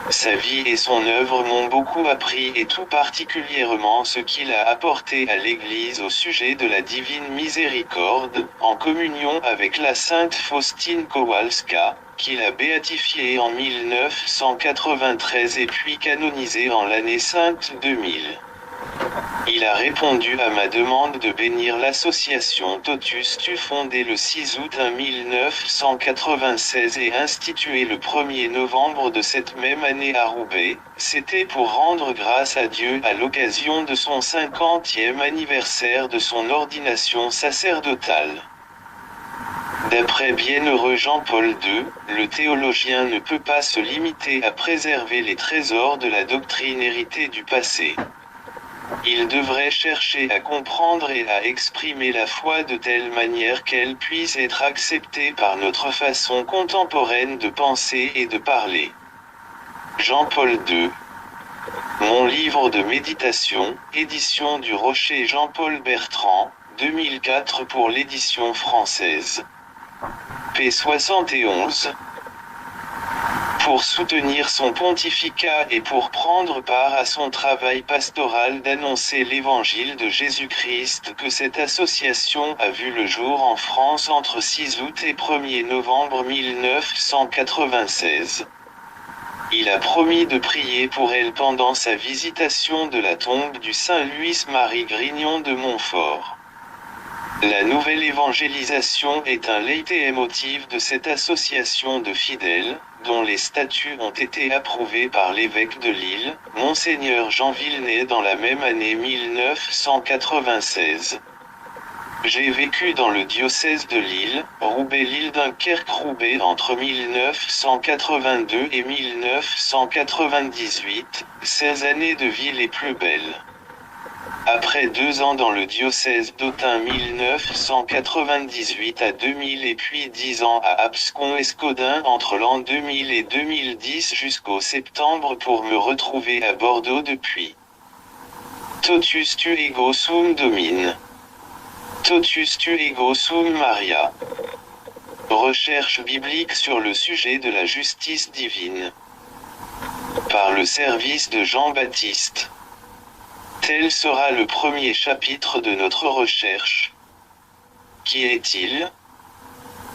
Sa vie et son œuvre m'ont beaucoup appris et tout particulièrement ce qu'il a apporté à l'Église au sujet de la divine miséricorde, en communion avec la sainte Faustine Kowalska, qu'il a béatifiée en 1993 et puis canonisée en l'année sainte 2000. Il a répondu à ma demande de bénir l'association Totus Tu fondée le 6 août 1996 et instituée le 1er novembre de cette même année à Roubaix. C'était pour rendre grâce à Dieu à l'occasion de son 50e anniversaire de son ordination sacerdotale. D'après bienheureux Jean-Paul II, le théologien ne peut pas se limiter à préserver les trésors de la doctrine héritée du passé. Il devrait chercher à comprendre et à exprimer la foi de telle manière qu'elle puisse être acceptée par notre façon contemporaine de penser et de parler. Jean-Paul II. Mon livre de méditation, édition du Rocher Jean-Paul Bertrand, 2004 pour l'édition française. P 71. Pour soutenir son pontificat et pour prendre part à son travail pastoral d'annoncer l'évangile de Jésus-Christ que cette association a vu le jour en France entre 6 août et 1er novembre 1996. Il a promis de prier pour elle pendant sa visitation de la tombe du Saint Louis-Marie Grignon de Montfort. La nouvelle évangélisation est un leitmotiv de cette association de fidèles, dont les statuts ont été approuvés par l'évêque de Lille, Monseigneur Jean Villenay dans la même année 1996. J'ai vécu dans le diocèse de Lille, Roubaix-Lille-Dunkerque-Roubaix entre 1982 et 1998, 16 années de vie les plus belles. Après 2 ans dans le diocèse d'Autun 1998 à 2000 et puis 10 ans à Abscon-Escodin entre l'an 2000 et 2010 jusqu'au septembre pour me retrouver à Bordeaux depuis. Totus tu ego sum Domine. Totus tu ego sum Maria. Recherche biblique sur le sujet de la justice divine. Par le service de Jean-Baptiste. Tel sera le premier chapitre de notre recherche. Qui est-il?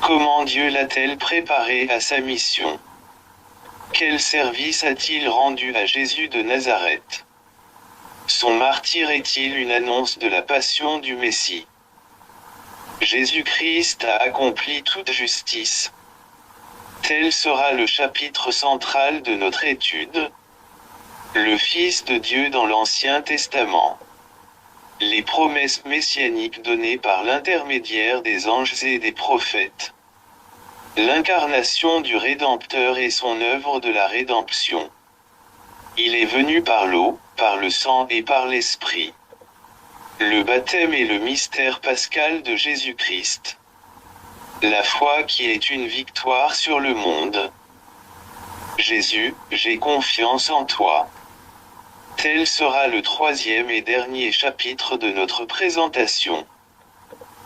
Comment Dieu l'a-t-il préparé à sa mission? Quel service a-t-il rendu à Jésus de Nazareth? Son martyre est-il une annonce de la passion du Messie? Jésus-Christ a accompli toute justice. Tel sera le chapitre central de notre étude. Le Fils de Dieu dans l'Ancien Testament. Les promesses messianiques données par l'intermédiaire des anges et des prophètes. L'incarnation du Rédempteur et son œuvre de la rédemption. Il est venu par l'eau, par le sang et par l'Esprit. Le baptême est le mystère pascal de Jésus-Christ. La foi qui est une victoire sur le monde. Jésus, j'ai confiance en toi. Tel sera le troisième et dernier chapitre de notre présentation.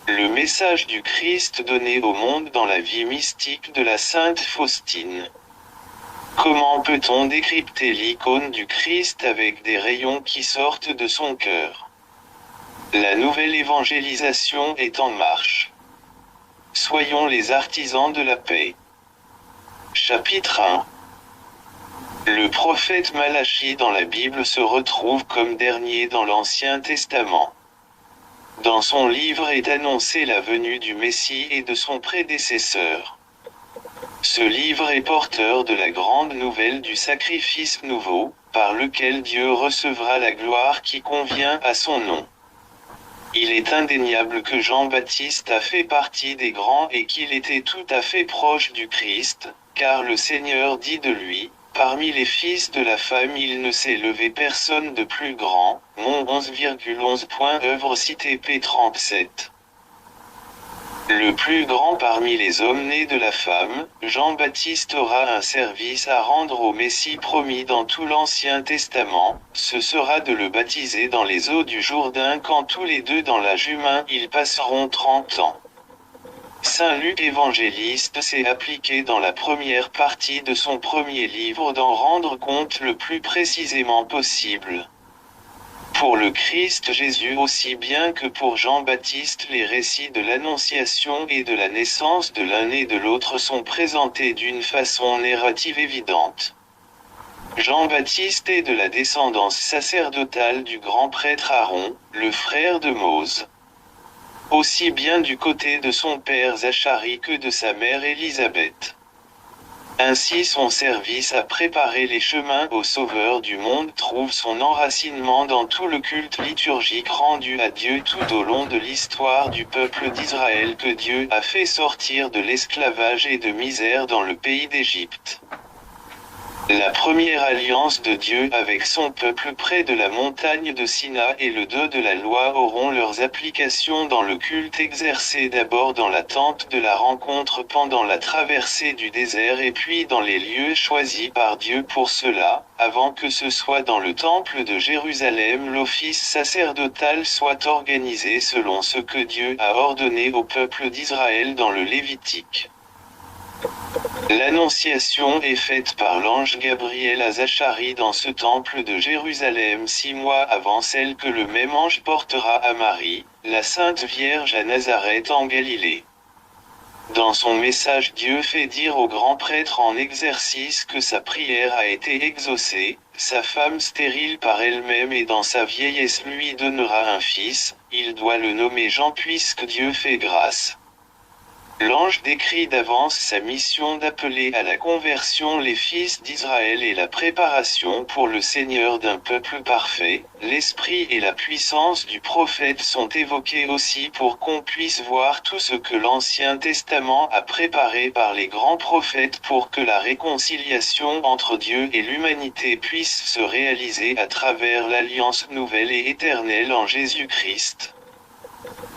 Le message du Christ donné au monde dans la vie mystique de la Sainte Faustine. Comment peut-on décrypter l'icône du Christ avec des rayons qui sortent de son cœur? La nouvelle évangélisation est en marche. Soyons les artisans de la paix. Chapitre 1. Le prophète Malachie dans la Bible se retrouve comme dernier dans l'Ancien Testament. Dans son livre est annoncée la venue du Messie et de son prédécesseur. Ce livre est porteur de la grande nouvelle du sacrifice nouveau, par lequel Dieu recevra la gloire qui convient à son nom. Il est indéniable que Jean-Baptiste a fait partie des grands et qu'il était tout à fait proche du Christ, car le Seigneur dit de lui, « Parmi les fils de la femme il ne s'est levé personne de plus grand » Mon 11,11. Œuvre citée p. 37. Le plus grand parmi les hommes nés de la femme, Jean-Baptiste aura un service à rendre au Messie promis dans tout l'Ancien Testament, ce sera de le baptiser dans les eaux du Jourdain quand tous les deux dans l'âge humain ils passeront 30 ans. Saint Luc évangéliste s'est appliqué dans la première partie de son premier livre d'en rendre compte le plus précisément possible. Pour le Christ Jésus aussi bien que pour Jean-Baptiste les récits de l'Annonciation et de la naissance de l'un et de l'autre sont présentés d'une façon narrative évidente. Jean-Baptiste est de la descendance sacerdotale du grand prêtre Aaron, le frère de Mose. Aussi bien du côté de son père Zacharie que de sa mère Élisabeth. Ainsi son service à préparer les chemins au Sauveur du monde trouve son enracinement dans tout le culte liturgique rendu à Dieu tout au long de l'histoire du peuple d'Israël que Dieu a fait sortir de l'esclavage et de misère dans le pays d'Égypte. La première alliance de Dieu avec son peuple près de la montagne de Sina et le dos de la loi auront leurs applications dans le culte exercé d'abord dans la tente de la rencontre pendant la traversée du désert et puis dans les lieux choisis par Dieu pour cela, avant que ce soit dans le temple de Jérusalem l'office sacerdotal soit organisé selon ce que Dieu a ordonné au peuple d'Israël dans le Lévitique. L'annonciation est faite par l'ange Gabriel à Zacharie dans ce temple de Jérusalem 6 mois avant celle que le même ange portera à Marie, la Sainte Vierge à Nazareth en Galilée. Dans son message Dieu fait dire au grand prêtre en exercice que sa prière a été exaucée, sa femme stérile par elle-même et dans sa vieillesse lui donnera un fils, il doit le nommer Jean puisque Dieu fait grâce. L'ange décrit d'avance sa mission d'appeler à la conversion les fils d'Israël et la préparation pour le Seigneur d'un peuple parfait. L'esprit et la puissance du prophète sont évoqués aussi pour qu'on puisse voir tout ce que l'Ancien Testament a préparé par les grands prophètes pour que la réconciliation entre Dieu et l'humanité puisse se réaliser à travers l'alliance nouvelle et éternelle en Jésus-Christ.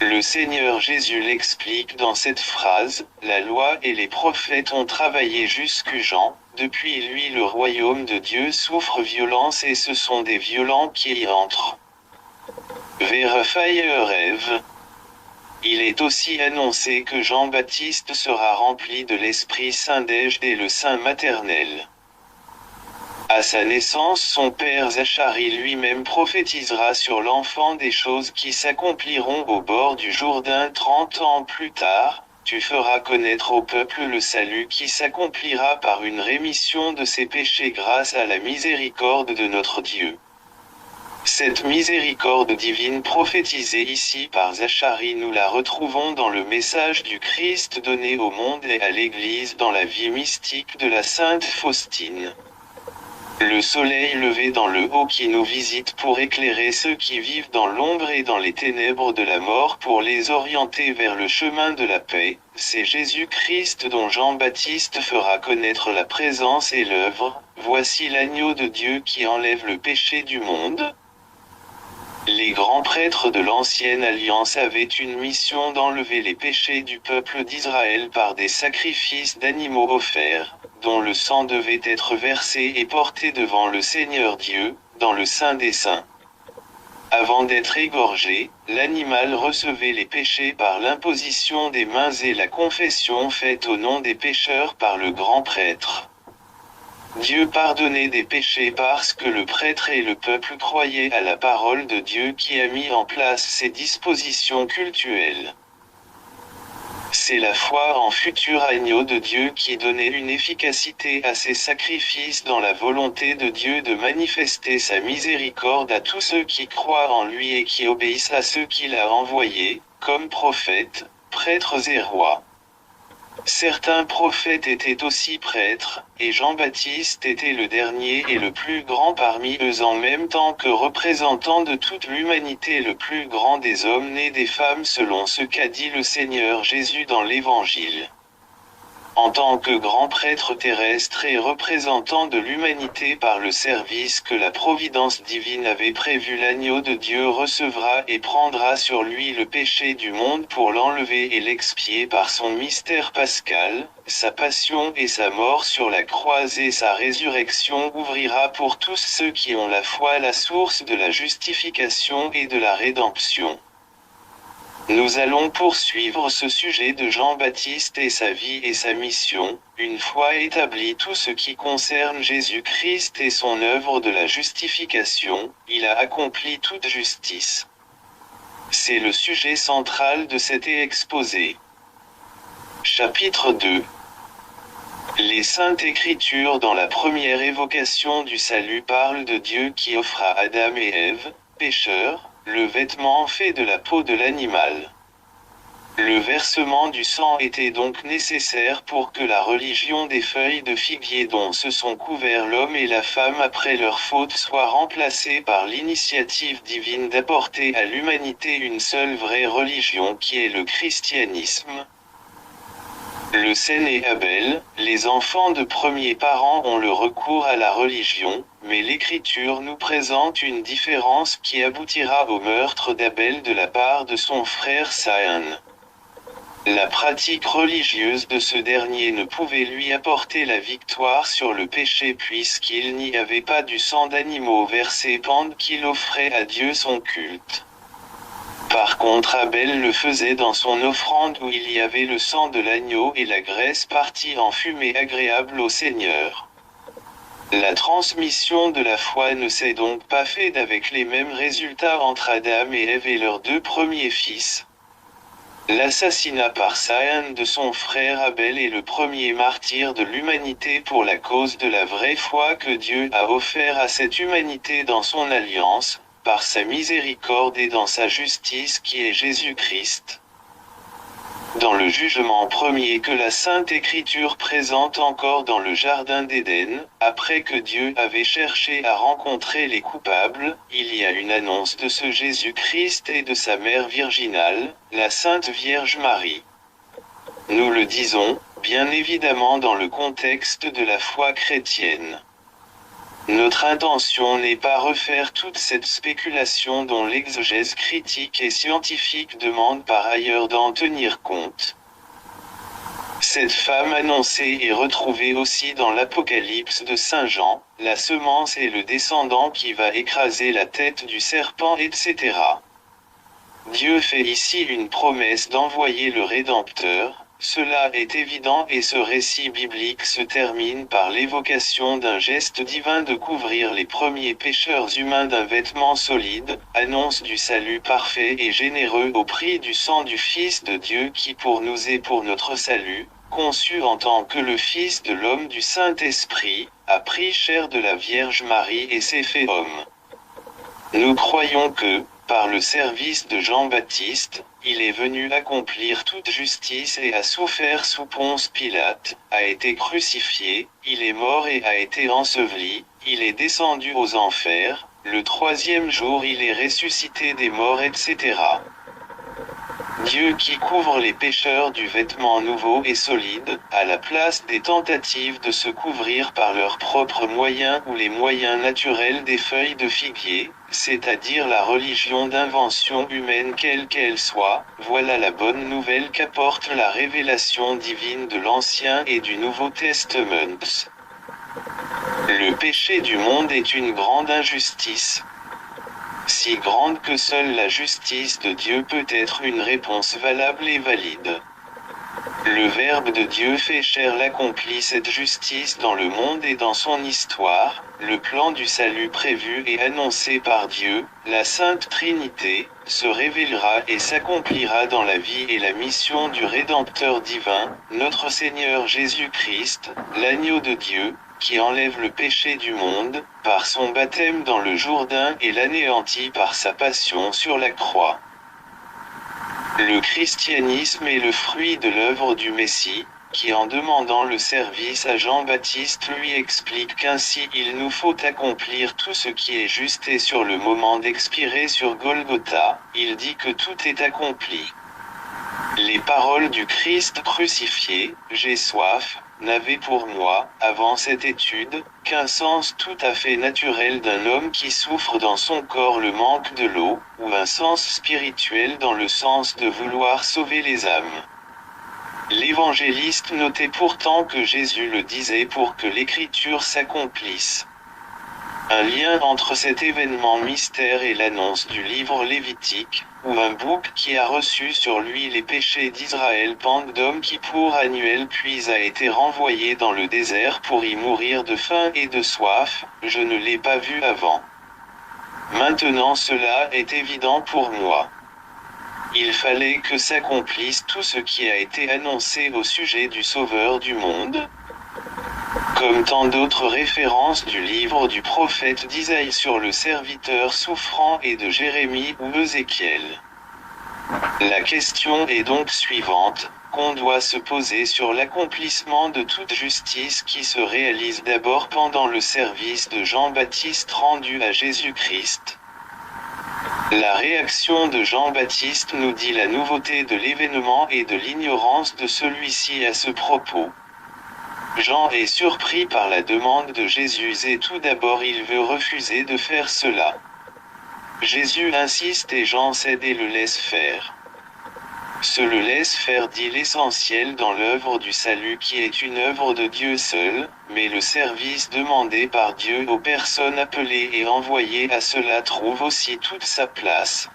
Le Seigneur Jésus l'explique dans cette phrase, « La loi et les prophètes ont travaillé jusqu'à Jean, depuis lui le royaume de Dieu souffre violence et ce sont des violents qui y entrent. » Rêve. Il est aussi annoncé que Jean-Baptiste sera rempli de l'Esprit Saint dès le sein maternel. À sa naissance son père Zacharie lui-même prophétisera sur l'enfant des choses qui s'accompliront au bord du Jourdain 30 ans plus tard, tu feras connaître au peuple le salut qui s'accomplira par une rémission de ses péchés grâce à la miséricorde de notre Dieu. Cette miséricorde divine prophétisée ici par Zacharie nous la retrouvons dans le message du Christ donné au monde et à l'Église dans la vie mystique de la Sainte Faustine. Le soleil levé dans le haut qui nous visite pour éclairer ceux qui vivent dans l'ombre et dans les ténèbres de la mort pour les orienter vers le chemin de la paix, c'est Jésus-Christ dont Jean-Baptiste fera connaître la présence et l'œuvre. Voici l'agneau de Dieu qui enlève le péché du monde. Les grands prêtres de l'ancienne alliance avaient une mission d'enlever les péchés du peuple d'Israël par des sacrifices d'animaux offerts, dont le sang devait être versé et porté devant le Seigneur Dieu, dans le Saint des Saints. Avant d'être égorgé, l'animal recevait les péchés par l'imposition des mains et la confession faite au nom des pécheurs par le grand prêtre. Dieu pardonnait des péchés parce que le prêtre et le peuple croyaient à la parole de Dieu qui a mis en place ces dispositions cultuelles. C'est la foi en futur agneau de Dieu qui donnait une efficacité à ces sacrifices dans la volonté de Dieu de manifester sa miséricorde à tous ceux qui croient en lui et qui obéissent à ceux qu'il a envoyés, comme prophètes, prêtres et rois. Certains prophètes étaient aussi prêtres, et Jean-Baptiste était le dernier et le plus grand parmi eux en même temps que représentant de toute l'humanité le plus grand des hommes nés des femmes selon ce qu'a dit le Seigneur Jésus dans l'Évangile. En tant que grand prêtre terrestre et représentant de l'humanité par le service que la providence divine avait prévu, l'agneau de Dieu recevra et prendra sur lui le péché du monde pour l'enlever et l'expier par son mystère pascal, sa passion et sa mort sur la croix et sa résurrection ouvrira pour tous ceux qui ont la foi la source de la justification et de la rédemption. Nous allons poursuivre ce sujet de Jean-Baptiste et sa vie et sa mission, une fois établi tout ce qui concerne Jésus-Christ et son œuvre de la justification, il a accompli toute justice. C'est le sujet central de cet exposé. Chapitre 2. Les Saintes Écritures dans la première évocation du salut parlent de Dieu qui offre à Adam et Ève, pécheurs, le vêtement fait de la peau de l'animal. Le versement du sang était donc nécessaire pour que la religion des feuilles de figuier dont se sont couverts l'homme et la femme après leur faute soit remplacée par l'initiative divine d'apporter à l'humanité une seule vraie religion qui est le christianisme. Le Caïn et Abel, les enfants de premiers parents ont le recours à la religion, mais l'Écriture nous présente une différence qui aboutira au meurtre d'Abel de la part de son frère Caïn. La pratique religieuse de ce dernier ne pouvait lui apporter la victoire sur le péché puisqu'il n'y avait pas du sang d'animaux versé pendant qu'il offrait à Dieu son culte. Par contre Abel le faisait dans son offrande où il y avait le sang de l'agneau et la graisse partie en fumée agréable au Seigneur. La transmission de la foi ne s'est donc pas faite avec les mêmes résultats entre Adam et Ève et leurs deux premiers fils. L'assassinat par Caïn de son frère Abel est le premier martyr de l'humanité pour la cause de la vraie foi que Dieu a offert à cette humanité dans son alliance, par sa miséricorde et dans sa justice qui est Jésus-Christ. Dans le jugement premier que la Sainte Écriture présente encore dans le Jardin d'Éden, après que Dieu avait cherché à rencontrer les coupables, il y a une annonce de ce Jésus-Christ et de sa mère virginale, la Sainte Vierge Marie. Nous le disons, bien évidemment dans le contexte de la foi chrétienne. Notre intention n'est pas refaire toute cette spéculation dont l'exégèse critique et scientifique demande par ailleurs d'en tenir compte. Cette femme annoncée est retrouvée aussi dans l'Apocalypse de Saint Jean, la semence et le descendant qui va écraser la tête du serpent, etc. Dieu fait ici une promesse d'envoyer le Rédempteur. Cela est évident et ce récit biblique se termine par l'évocation d'un geste divin de couvrir les premiers pécheurs humains d'un vêtement solide, annonce du salut parfait et généreux au prix du sang du Fils de Dieu qui pour nous et pour notre salut, conçu en tant que le Fils de l'homme du Saint-Esprit, a pris chair de la Vierge Marie et s'est fait homme. Nous croyons que, par le service de Jean-Baptiste, il est venu accomplir toute justice et a souffert sous Ponce Pilate, a été crucifié, il est mort et a été enseveli, il est descendu aux enfers, le troisième jour il est ressuscité des morts, etc. Dieu qui couvre les pécheurs du vêtement nouveau et solide, à la place des tentatives de se couvrir par leurs propres moyens ou les moyens naturels des feuilles de figuier, c'est-à-dire la religion d'invention humaine quelle qu'elle soit, voilà la bonne nouvelle qu'apporte la révélation divine de l'Ancien et du Nouveau Testament. Le péché du monde est une grande injustice. Si grande que seule la justice de Dieu peut être une réponse valable et valide. Le Verbe de Dieu fait chair l'accomplit cette justice dans le monde et dans son histoire, le plan du salut prévu et annoncé par Dieu, la Sainte Trinité, se révélera et s'accomplira dans la vie et la mission du Rédempteur divin, notre Seigneur Jésus-Christ, l'agneau de Dieu, qui enlève le péché du monde, par son baptême dans le Jourdain et l'anéantit par sa passion sur la croix. Le christianisme est le fruit de l'œuvre du Messie, qui en demandant le service à Jean-Baptiste lui explique qu'ainsi il nous faut accomplir tout ce qui est juste et sur le moment d'expirer sur Golgotha, il dit que tout est accompli. Les paroles du Christ crucifié, « J'ai soif », n'avaient pour moi, avant cette étude, qu'un sens tout à fait naturel d'un homme qui souffre dans son corps le manque de l'eau, ou un sens spirituel dans le sens de vouloir sauver les âmes. L'évangéliste notait pourtant que Jésus le disait pour que l'écriture s'accomplisse. Un lien entre cet événement mystère et l'annonce du livre lévitique, ou un bouc qui a reçu sur lui les péchés d'Israël bande d'hommes qui pour annuel puis a été renvoyé dans le désert pour y mourir de faim et de soif, je ne l'ai pas vu avant. Maintenant cela est évident pour moi. Il fallait que s'accomplisse tout ce qui a été annoncé au sujet du Sauveur du monde. Comme tant d'autres références du livre du prophète d'Isaïe sur le serviteur souffrant et de Jérémie ou Ézéchiel. La question est donc suivante, qu'on doit se poser sur l'accomplissement de toute justice qui se réalise d'abord pendant le service de Jean-Baptiste rendu à Jésus-Christ. La réaction de Jean-Baptiste nous dit la nouveauté de l'événement et de l'ignorance de celui-ci à ce propos. Jean est surpris par la demande de Jésus et tout d'abord il veut refuser de faire cela. Jésus insiste et Jean cède et le laisse faire. Se le laisse faire dit l'essentiel dans l'œuvre du salut qui est une œuvre de Dieu seul, mais le service demandé par Dieu aux personnes appelées et envoyées à cela trouve aussi toute sa place.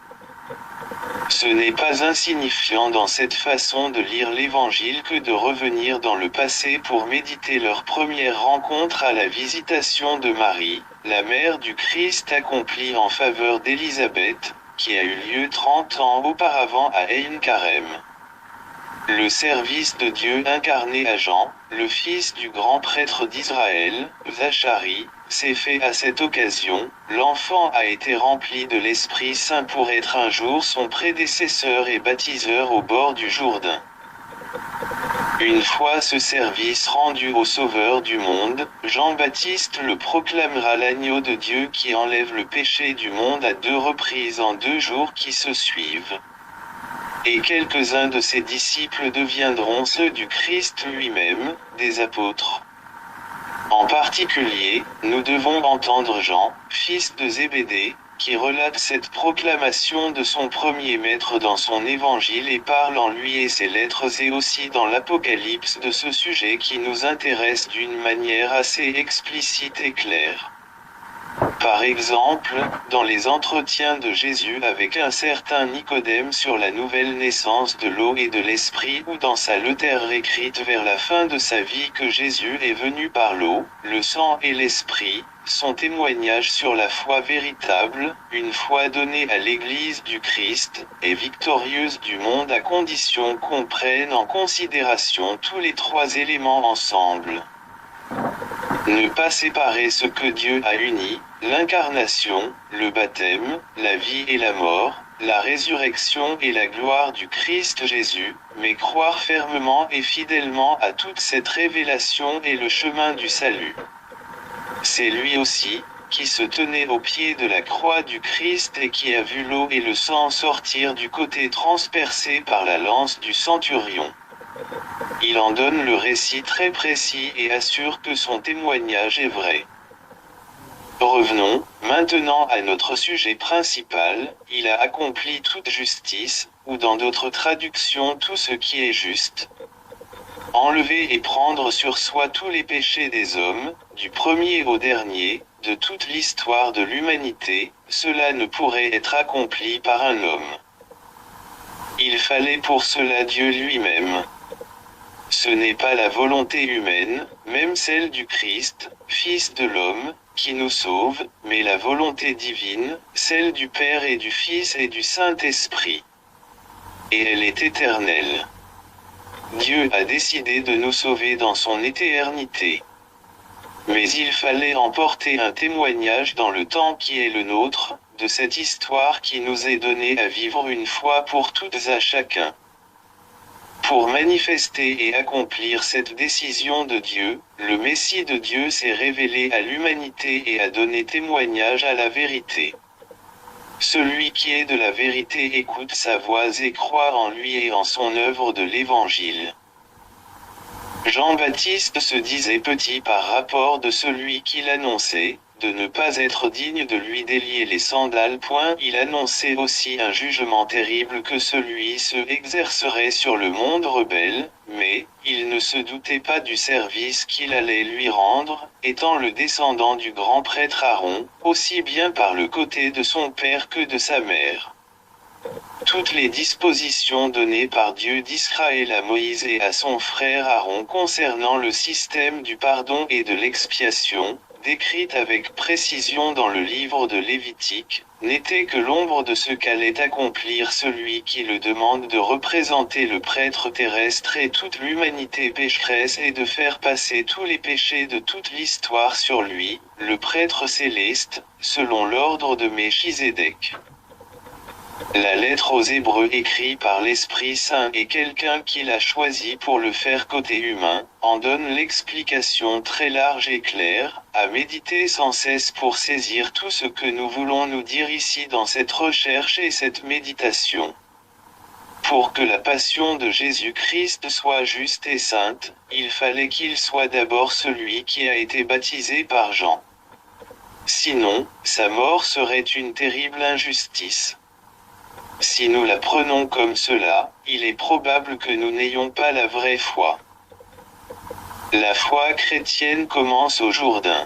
Ce n'est pas insignifiant dans cette façon de lire l'Évangile que de revenir dans le passé pour méditer leur première rencontre à la visitation de Marie, la mère du Christ accomplie en faveur d'Élisabeth, qui a eu lieu 30 ans auparavant à Ein Karem. Le service de Dieu incarné à Jean, le fils du grand prêtre d'Israël, Zacharie, s'est fait à cette occasion, l'enfant a été rempli de l'Esprit Saint pour être un jour son prédécesseur et baptiseur au bord du Jourdain. Une fois ce service rendu au Sauveur du monde, Jean-Baptiste le proclamera l'agneau de Dieu qui enlève le péché du monde à 2 reprises en 2 jours qui se suivent. Et quelques-uns de ses disciples deviendront ceux du Christ lui-même, des apôtres. En particulier, nous devons entendre Jean, fils de Zébédée, qui relate cette proclamation de son premier maître dans son évangile et parle en lui et ses lettres et aussi dans l'Apocalypse de ce sujet qui nous intéresse d'une manière assez explicite et claire. Par exemple, dans les entretiens de Jésus avec un certain Nicodème sur la nouvelle naissance de l'eau et de l'esprit ou dans sa lettre écrite vers la fin de sa vie que Jésus est venu par l'eau, le sang et l'esprit, son témoignage sur la foi véritable, une foi donnée à l'Église du Christ, est victorieuse du monde à condition qu'on prenne en considération tous les 3 éléments ensemble. Ne pas séparer ce que Dieu a uni, l'incarnation, le baptême, la vie et la mort, la résurrection et la gloire du Christ Jésus, mais croire fermement et fidèlement à toute cette révélation et le chemin du salut. C'est lui aussi, qui se tenait au pied de la croix du Christ et qui a vu l'eau et le sang sortir du côté transpercé par la lance du centurion. Il en donne le récit très précis et assure que son témoignage est vrai. Revenons, maintenant à notre sujet principal, il a accompli toute justice, ou dans d'autres traductions tout ce qui est juste. Enlever et prendre sur soi tous les péchés des hommes, du premier au dernier, de toute l'histoire de l'humanité, cela ne pourrait être accompli par un homme. Il fallait pour cela Dieu lui-même. Ce n'est pas la volonté humaine, même celle du Christ, Fils de l'homme, qui nous sauve, mais la volonté divine, celle du Père et du Fils et du Saint-Esprit. Et elle est éternelle. Dieu a décidé de nous sauver dans son éternité. Mais il fallait emporter un témoignage dans le temps qui est le nôtre, de cette histoire qui nous est donnée à vivre une fois pour toutes à chacun. Pour manifester et accomplir cette décision de Dieu, le Messie de Dieu s'est révélé à l'humanité et a donné témoignage à la vérité. Celui qui est de la vérité écoute sa voix et croit en lui et en son œuvre de l'Évangile. Jean-Baptiste se disait petit par rapport de celui qui l'annonçait, de ne pas être digne de lui délier les sandales. Il annonçait aussi un jugement terrible que celui-ci exercerait sur le monde rebelle, mais, il ne se doutait pas du service qu'il allait lui rendre, étant le descendant du grand prêtre Aaron, aussi bien par le côté de son père que de sa mère. Toutes les dispositions données par Dieu d'Israël à Moïse et à son frère Aaron concernant le système du pardon et de l'expiation, décrite avec précision dans le livre de Lévitique, n'était que l'ombre de ce qu'allait accomplir celui qui le demande de représenter le prêtre terrestre et toute l'humanité pécheresse et de faire passer tous les péchés de toute l'histoire sur lui, le prêtre céleste, selon l'ordre de Melchizedek. La lettre aux Hébreux écrite par l'Esprit Saint et quelqu'un qui l'a choisi pour le faire côté humain, en donne l'explication très large et claire, à méditer sans cesse pour saisir tout ce que nous voulons nous dire ici dans cette recherche et cette méditation. Pour que la passion de Jésus-Christ soit juste et sainte, il fallait qu'il soit d'abord celui qui a été baptisé par Jean. Sinon, sa mort serait une terrible injustice. Si nous la prenons comme cela, il est probable que nous n'ayons pas la vraie foi. La foi chrétienne commence au Jourdain.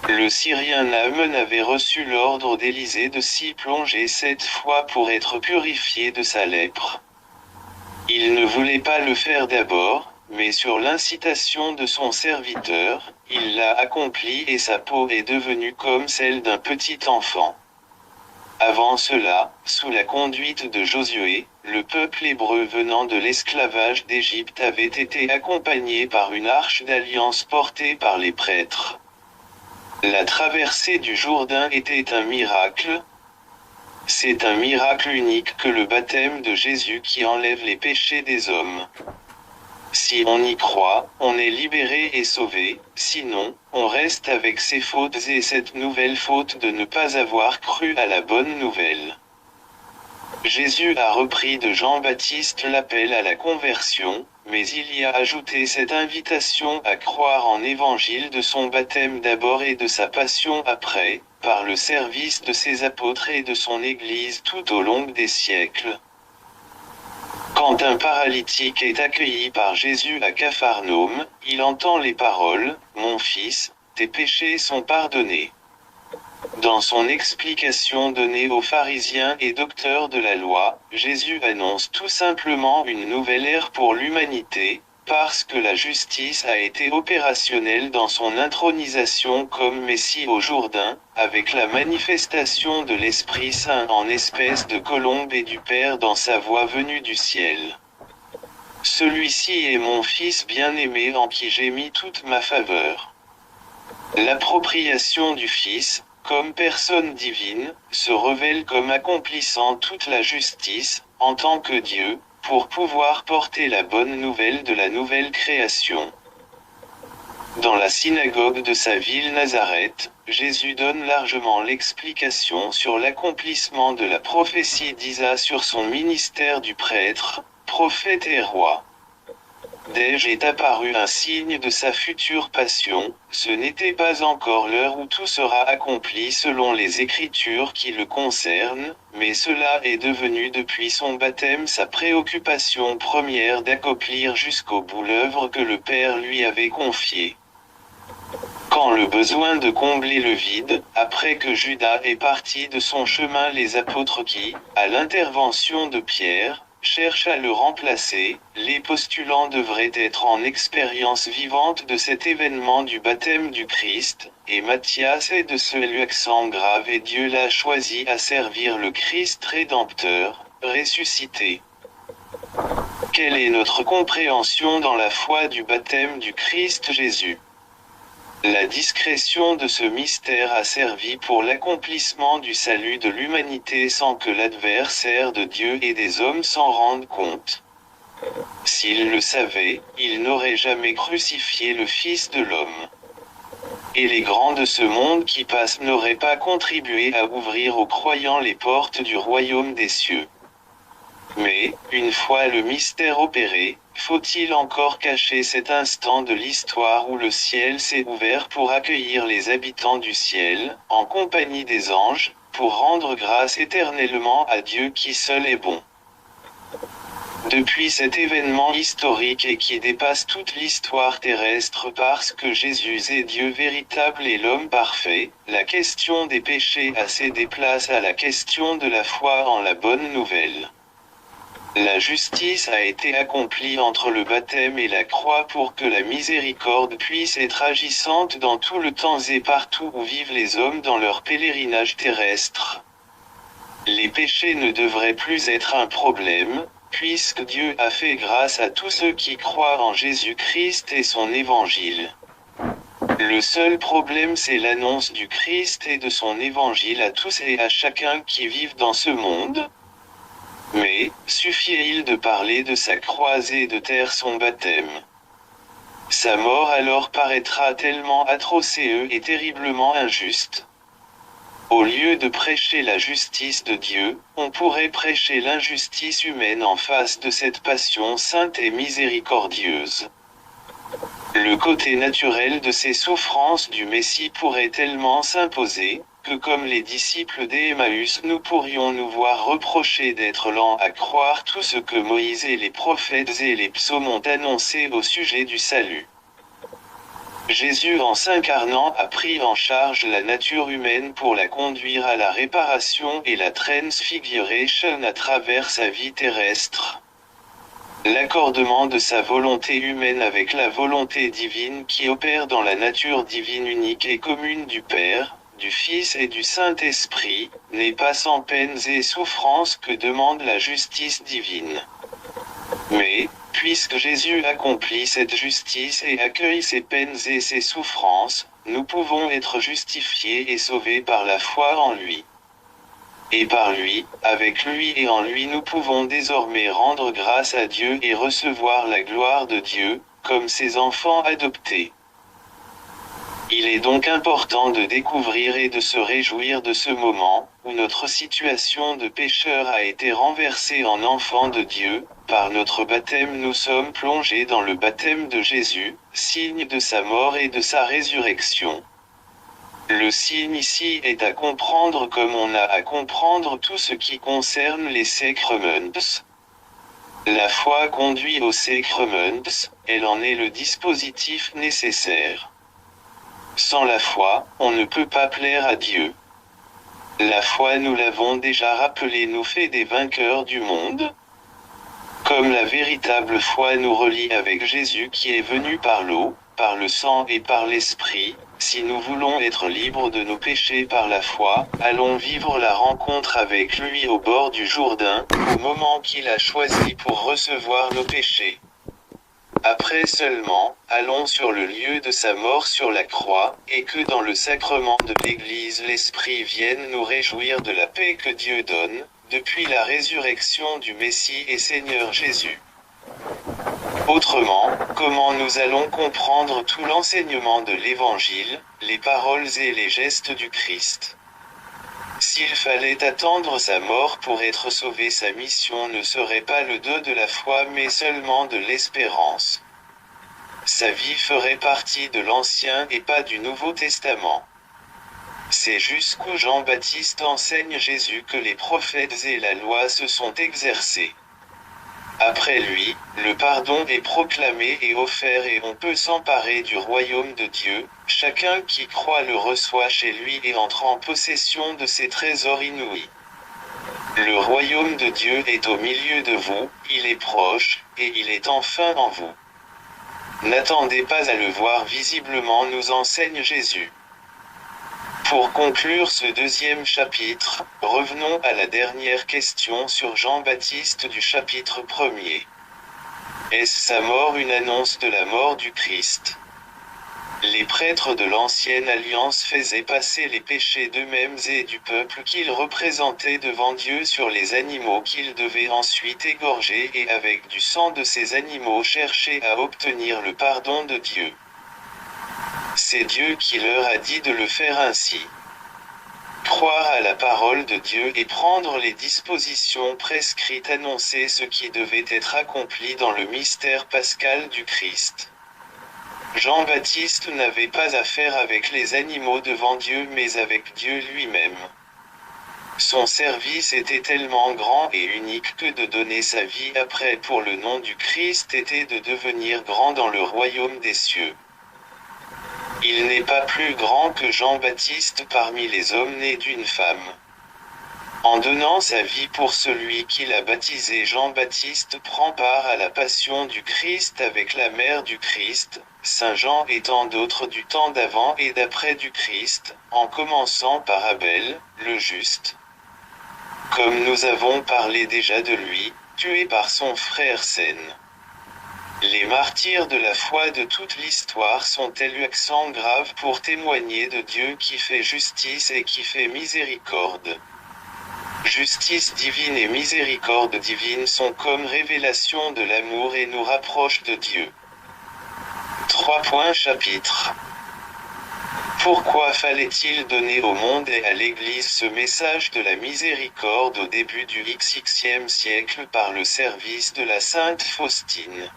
Le Syrien Naaman avait reçu l'ordre d'Élisée de s'y plonger 7 fois pour être purifié de sa lèpre. Il ne voulait pas le faire d'abord, mais sur l'incitation de son serviteur, il l'a accompli et sa peau est devenue comme celle d'un petit enfant. Avant cela, sous la conduite de Josué, le peuple hébreu venant de l'esclavage d'Égypte avait été accompagné par une arche d'alliance portée par les prêtres. La traversée du Jourdain était un miracle. C'est un miracle unique que le baptême de Jésus qui enlève les péchés des hommes. Si on y croit, on est libéré et sauvé, sinon, on reste avec ses fautes et cette nouvelle faute de ne pas avoir cru à la bonne nouvelle. Jésus a repris de Jean-Baptiste l'appel à la conversion, mais il y a ajouté cette invitation à croire en l'évangile de son baptême d'abord et de sa passion après, par le service de ses apôtres et de son Église tout au long des siècles. Quand un paralytique est accueilli par Jésus à Capharnaüm, il entend les paroles « Mon fils, tes péchés sont pardonnés ». Dans son explication donnée aux pharisiens et docteurs de la loi, Jésus annonce tout simplement une nouvelle ère pour l'humanité, parce que la justice a été opérationnelle dans son intronisation comme Messie au Jourdain, avec la manifestation de l'Esprit Saint en espèce de colombe et du Père dans sa voix venue du ciel. Celui-ci est mon Fils bien-aimé en qui j'ai mis toute ma faveur. L'appropriation du Fils, comme personne divine, se révèle comme accomplissant toute la justice, en tant que Dieu, pour pouvoir porter la bonne nouvelle de la nouvelle création. Dans la synagogue de sa ville Nazareth, Jésus donne largement l'explication sur l'accomplissement de la prophétie d'Isa sur son ministère du prêtre, prophète et roi. Dès est apparu un signe de sa future passion, ce n'était pas encore l'heure où tout sera accompli selon les Écritures qui le concernent, mais cela est devenu depuis son baptême sa préoccupation première d'accomplir jusqu'au bout l'œuvre que le Père lui avait confiée. Quand le besoin de combler le vide, après que Judas est parti de son chemin, les apôtres qui, à l'intervention de Pierre, cherchent à le remplacer, les postulants devraient être en expérience vivante de cet événement du baptême du Christ, et Matthias est de ce accent grave et Dieu l'a choisi à servir le Christ rédempteur, ressuscité. Quelle est notre compréhension dans la foi du baptême du Christ Jésus ? La discrétion de ce mystère a servi pour l'accomplissement du salut de l'humanité sans que l'adversaire de Dieu et des hommes s'en rende compte. S'il le savait, il n'aurait jamais crucifié le Fils de l'homme. Et les grands de ce monde qui passent n'auraient pas contribué à ouvrir aux croyants les portes du royaume des cieux. Mais, une fois le mystère opéré, faut-il encore cacher cet instant de l'histoire où le ciel s'est ouvert pour accueillir les habitants du ciel, en compagnie des anges, pour rendre grâce éternellement à Dieu qui seul est bon. Depuis cet événement historique et qui dépasse toute l'histoire terrestre parce que Jésus est Dieu véritable et l'homme parfait, la question des péchés a cédé place à la question de la foi en la bonne nouvelle. La justice a été accomplie entre le baptême et la croix pour que la miséricorde puisse être agissante dans tout le temps et partout où vivent les hommes dans leur pèlerinage terrestre. Les péchés ne devraient plus être un problème, puisque Dieu a fait grâce à tous ceux qui croient en Jésus-Christ et son évangile. Le seul problème c'est l'annonce du Christ et de son évangile à tous et à chacun qui vivent dans ce monde. Mais, suffit-il de parler de sa croix et de taire son baptême? Sa mort alors paraîtra tellement atroce et terriblement injuste. Au lieu de prêcher la justice de Dieu, on pourrait prêcher l'injustice humaine en face de cette passion sainte et miséricordieuse. Le côté naturel de ces souffrances du Messie pourrait tellement s'imposer, que comme les disciples d'Emmaüs nous pourrions nous voir reprocher d'être lents à croire tout ce que Moïse et les prophètes et les psaumes ont annoncé au sujet du salut. Jésus en s'incarnant a pris en charge la nature humaine pour la conduire à la réparation et la transfiguration à travers sa vie terrestre. L'accordement de sa volonté humaine avec la volonté divine qui opère dans la nature divine unique et commune du Père, du Fils et du Saint-Esprit, n'est pas sans peines et souffrances que demande la justice divine. Mais, puisque Jésus accomplit cette justice et accueille ses peines et ses souffrances, nous pouvons être justifiés et sauvés par la foi en lui. Et par lui, avec lui et en lui nous pouvons désormais rendre grâce à Dieu et recevoir la gloire de Dieu, comme ses enfants adoptés. Il est donc important de découvrir et de se réjouir de ce moment, où notre situation de pécheur a été renversée en enfant de Dieu. Par notre baptême nous sommes plongés dans le baptême de Jésus, signe de sa mort et de sa résurrection. Le signe ici est à comprendre comme on a à comprendre tout ce qui concerne les sacraments. La foi conduit aux sacraments, elle en est le dispositif nécessaire. Sans la foi, on ne peut pas plaire à Dieu. La foi, nous l'avons déjà rappelé, nous fait des vainqueurs du monde. Comme la véritable foi nous relie avec Jésus qui est venu par l'eau, par le sang et par l'esprit, si nous voulons être libres de nos péchés par la foi, allons vivre la rencontre avec lui au bord du Jourdain, au moment qu'il a choisi pour recevoir nos péchés. Après seulement, allons sur le lieu de sa mort sur la croix, et que dans le sacrement de l'Église l'Esprit vienne nous réjouir de la paix que Dieu donne, depuis la résurrection du Messie et Seigneur Jésus. Autrement, comment nous allons comprendre tout l'enseignement de l'Évangile, les paroles et les gestes du Christ? S'il fallait attendre sa mort pour être sauvé, sa mission ne serait pas le dos de la foi mais seulement de l'espérance. Sa vie ferait partie de l'Ancien et pas du Nouveau Testament. C'est jusqu'où Jean-Baptiste enseigne Jésus que les prophètes et la loi se sont exercés. Après lui, le pardon est proclamé et offert et on peut s'emparer du royaume de Dieu, chacun qui croit le reçoit chez lui et entre en possession de ses trésors inouïs. Le royaume de Dieu est au milieu de vous, il est proche, et il est enfin en vous. N'attendez pas à le voir visiblement, nous enseigne Jésus. Pour conclure ce deuxième chapitre, revenons à la dernière question sur Jean-Baptiste du chapitre 1er. Est-ce sa mort une annonce de la mort du Christ? Les prêtres de l'ancienne alliance faisaient passer les péchés d'eux-mêmes et du peuple qu'ils représentaient devant Dieu sur les animaux qu'ils devaient ensuite égorger et avec du sang de ces animaux chercher à obtenir le pardon de Dieu. C'est Dieu qui leur a dit de le faire ainsi. Croire à la parole de Dieu et prendre les dispositions prescrites annonçaient ce qui devait être accompli dans le mystère pascal du Christ. Jean-Baptiste n'avait pas affaire avec les animaux devant Dieu mais avec Dieu lui-même. Son service était tellement grand et unique que de donner sa vie après pour le nom du Christ était de devenir grand dans le royaume des cieux. Il n'est pas plus grand que Jean-Baptiste parmi les hommes nés d'une femme. En donnant sa vie pour celui qu'il a baptisé, Jean-Baptiste prend part à la passion du Christ avec la mère du Christ, Saint Jean et tant d'autres du temps d'avant et d'après du Christ, en commençant par Abel, le juste. Comme nous avons parlé déjà de lui, tué par son frère Caïn. Les martyrs de la foi de toute l'histoire sont élus accent grave pour témoigner de Dieu qui fait justice et qui fait miséricorde. Justice divine et miséricorde divine sont comme révélation de l'amour et nous rapprochent de Dieu. 3. Chapitre. Pourquoi fallait-il donner au monde et à l'Église ce message de la miséricorde au début du XXe siècle par le service de la Sainte Faustine?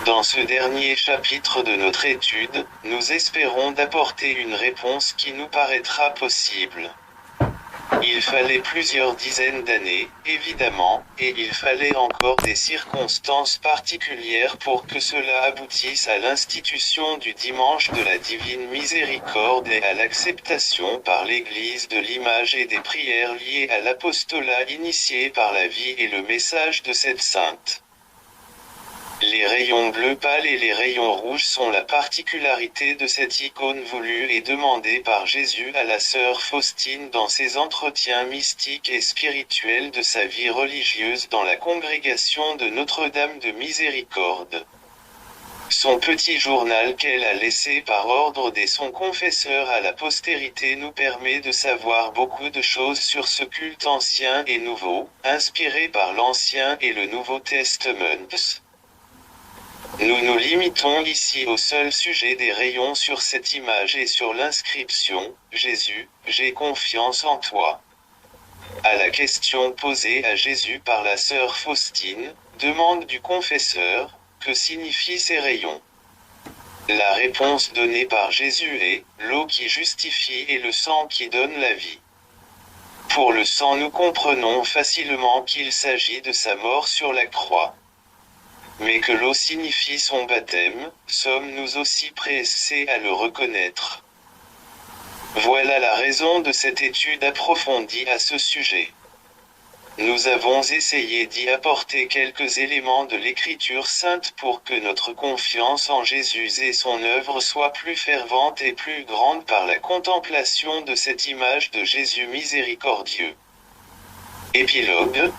Dans ce dernier chapitre de notre étude, nous espérons d'apporter une réponse qui nous paraîtra possible. Il fallait plusieurs dizaines d'années, évidemment, et il fallait encore des circonstances particulières pour que cela aboutisse à l'institution du dimanche de la divine miséricorde et à l'acceptation par l'Église de l'image et des prières liées à l'apostolat initié par la vie et le message de cette sainte. Les rayons bleus pâles et les rayons rouges sont la particularité de cette icône voulue et demandée par Jésus à la sœur Faustine dans ses entretiens mystiques et spirituels de sa vie religieuse dans la congrégation de Notre-Dame de Miséricorde. Son petit journal qu'elle a laissé par ordre de son confesseur à la postérité nous permet de savoir beaucoup de choses sur ce culte ancien et nouveau, inspiré par l'Ancien et le Nouveau Testament. Nous nous limitons ici au seul sujet des rayons sur cette image et sur l'inscription « Jésus, j'ai confiance en toi ». À la question posée à Jésus par la sœur Faustine, demande du confesseur, que signifient ces rayons? La réponse donnée par Jésus est « l'eau qui justifie et le sang qui donne la vie ». Pour le sang nous comprenons facilement qu'il s'agit de sa mort sur la croix. Mais que l'eau signifie son baptême, sommes-nous aussi pressés à le reconnaître? Voilà la raison de cette étude approfondie à ce sujet. Nous avons essayé d'y apporter quelques éléments de l'Écriture sainte pour que notre confiance en Jésus et son œuvre soit plus fervente et plus grande par la contemplation de cette image de Jésus miséricordieux. Épilogue.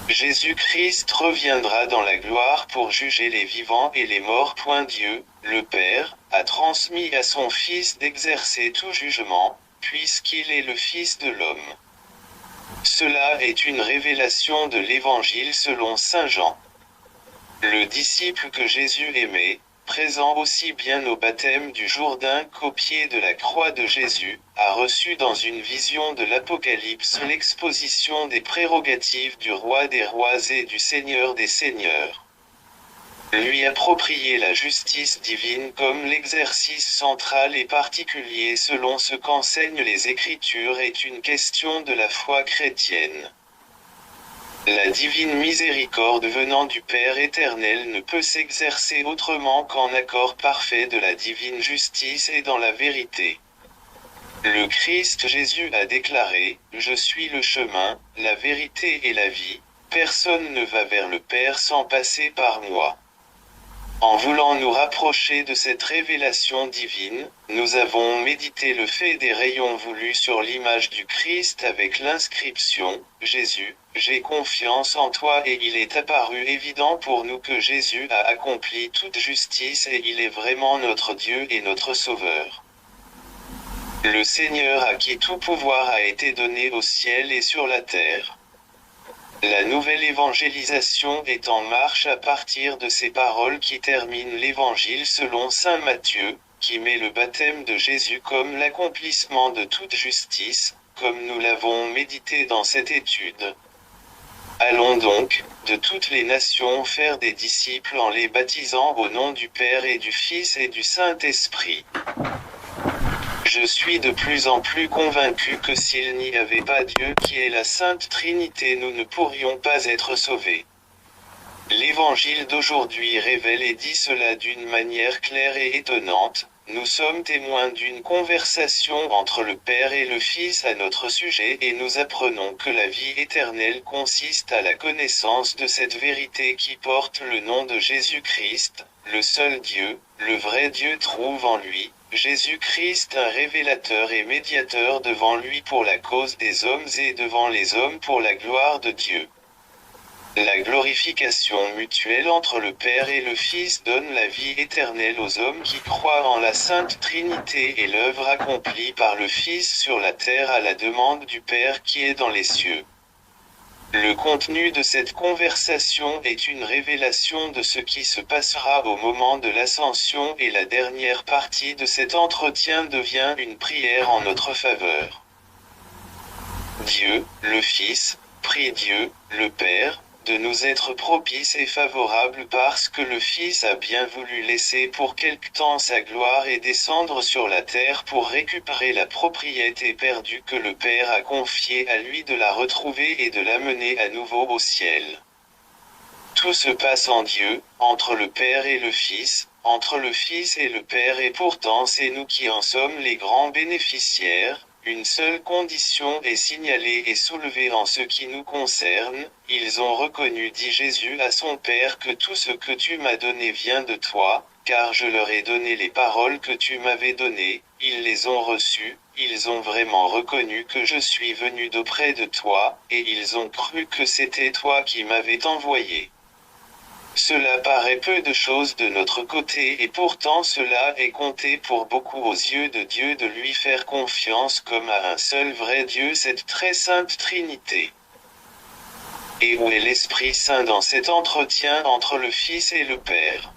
Jésus-Christ reviendra dans la gloire pour juger les vivants et les morts. Dieu, le Père, a transmis à son Fils d'exercer tout jugement, puisqu'il est le Fils de l'homme. Cela est une révélation de l'Évangile selon saint Jean. Le disciple que Jésus aimait, présent aussi bien au baptême du Jourdain qu'au pied de la croix de Jésus, a reçu dans une vision de l'Apocalypse l'exposition des prérogatives du roi des rois et du seigneur des seigneurs. Lui approprier la justice divine comme l'exercice central et particulier selon ce qu'enseignent les Écritures est une question de la foi chrétienne. La divine miséricorde venant du Père éternel ne peut s'exercer autrement qu'en accord parfait de la divine justice et dans la vérité. Le Christ Jésus a déclaré, « Je suis le chemin, la vérité et la vie, personne ne va vers le Père sans passer par moi. » En voulant nous rapprocher de cette révélation divine, nous avons médité le fait des rayons voulus sur l'image du Christ avec l'inscription « Jésus, j'ai confiance en toi » et il est apparu évident pour nous que Jésus a accompli toute justice et il est vraiment notre Dieu et notre Sauveur. Le Seigneur à qui tout pouvoir a été donné au ciel et sur la terre. La nouvelle évangélisation est en marche à partir de ces paroles qui terminent l'évangile selon saint Matthieu, qui met le baptême de Jésus comme l'accomplissement de toute justice, comme nous l'avons médité dans cette étude. Allons donc, de toutes les nations faire des disciples en les baptisant au nom du Père et du Fils et du Saint-Esprit. Je suis de plus en plus convaincu que s'il n'y avait pas Dieu qui est la Sainte Trinité, nous ne pourrions pas être sauvés. L'Évangile d'aujourd'hui révèle et dit cela d'une manière claire et étonnante. Nous sommes témoins d'une conversation entre le Père et le Fils à notre sujet et nous apprenons que la vie éternelle consiste à la connaissance de cette vérité qui porte le nom de Jésus-Christ, le seul Dieu, le vrai Dieu trouve en lui, Jésus-Christ un révélateur et médiateur devant lui pour la cause des hommes et devant les hommes pour la gloire de Dieu. La glorification mutuelle entre le Père et le Fils donne la vie éternelle aux hommes qui croient en la Sainte Trinité et l'œuvre accomplie par le Fils sur la terre à la demande du Père qui est dans les cieux. Le contenu de cette conversation est une révélation de ce qui se passera au moment de l'ascension et la dernière partie de cet entretien devient une prière en notre faveur. Dieu, le Fils, prie Dieu, le Père, de nous être propice et favorable parce que le Fils a bien voulu laisser pour quelque temps sa gloire et descendre sur la terre pour récupérer la propriété perdue que le Père a confiée à lui de la retrouver et de l'amener à nouveau au ciel. Tout se passe en Dieu, entre le Père et le Fils, entre le Fils et le Père et pourtant c'est nous qui en sommes les grands bénéficiaires. Une seule condition est signalée et soulevée en ce qui nous concerne, ils ont reconnu, dit Jésus à son Père, que tout ce que tu m'as donné vient de toi, car je leur ai donné les paroles que tu m'avais données, ils les ont reçues, ils ont vraiment reconnu que je suis venu d'auprès de toi, et ils ont cru que c'était toi qui m'avais envoyé. Cela paraît peu de choses de notre côté et pourtant cela est compté pour beaucoup aux yeux de Dieu de lui faire confiance comme à un seul vrai Dieu, cette très sainte Trinité. Et où est l'Esprit Saint dans cet entretien entre le Fils et le Père?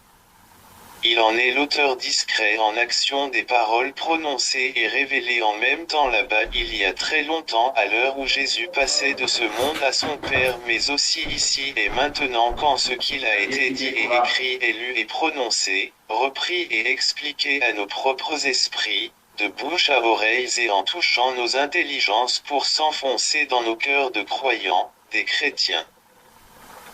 Il en est l'auteur discret en action des paroles prononcées et révélées en même temps là-bas il y a très longtemps à l'heure où Jésus passait de ce monde à son Père mais aussi ici et maintenant quand ce qu'il a été dit et écrit et lu et prononcé, repris et expliqué à nos propres esprits, de bouche à oreilles et en touchant nos intelligences pour s'enfoncer dans nos cœurs de croyants, des chrétiens.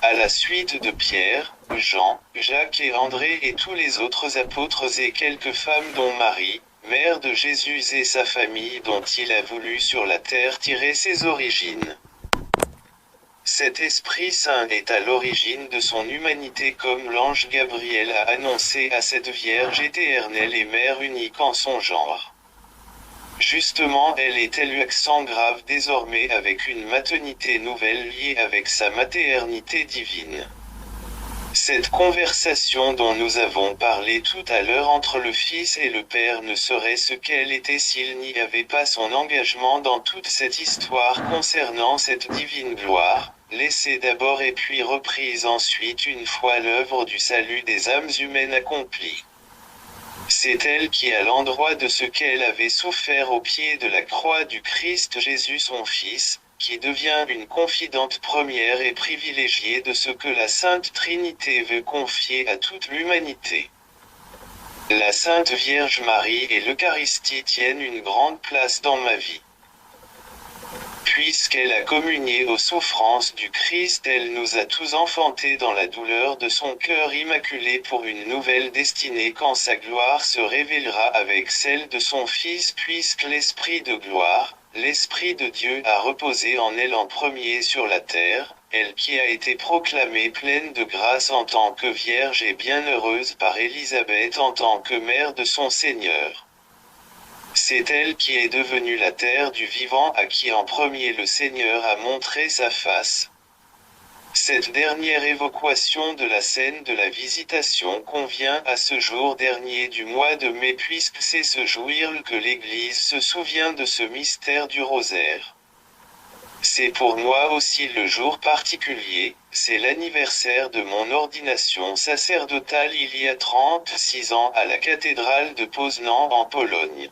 À la suite de Pierre, Jean, Jacques et André et tous les autres apôtres et quelques femmes dont Marie, mère de Jésus et sa famille dont il a voulu sur la terre tirer ses origines. Cet Esprit Saint est à l'origine de son humanité comme l'ange Gabriel a annoncé à cette Vierge éternelle et mère unique en son genre. Justement elle est élue accent grave désormais avec une maternité nouvelle liée avec sa maternité divine. Cette conversation dont nous avons parlé tout à l'heure entre le Fils et le Père ne serait ce qu'elle était s'il n'y avait pas son engagement dans toute cette histoire concernant cette divine gloire, laissée d'abord et puis reprise ensuite une fois l'œuvre du salut des âmes humaines accomplie. C'est elle qui, à l'endroit de ce qu'elle avait souffert au pied de la croix du Christ Jésus son Fils, qui devient une confidente première et privilégiée de ce que la Sainte Trinité veut confier à toute l'humanité. La Sainte Vierge Marie et l'Eucharistie tiennent une grande place dans ma vie. Puisqu'elle a communié aux souffrances du Christ, elle nous a tous enfantés dans la douleur de son cœur immaculé pour une nouvelle destinée quand sa gloire se révélera avec celle de son Fils, puisque l'Esprit de gloire, l'Esprit de Dieu a reposé en elle en premier sur la terre, elle qui a été proclamée pleine de grâce en tant que Vierge et bienheureuse par Élisabeth en tant que mère de son Seigneur. C'est elle qui est devenue la terre du vivant à qui en premier le Seigneur a montré sa face. Cette dernière évocation de la scène de la visitation convient à ce jour dernier du mois de mai puisque c'est ce jour que l'Église se souvient de ce mystère du rosaire. C'est pour moi aussi le jour particulier, c'est l'anniversaire de mon ordination sacerdotale il y a 36 ans à la cathédrale de Poznań en Pologne.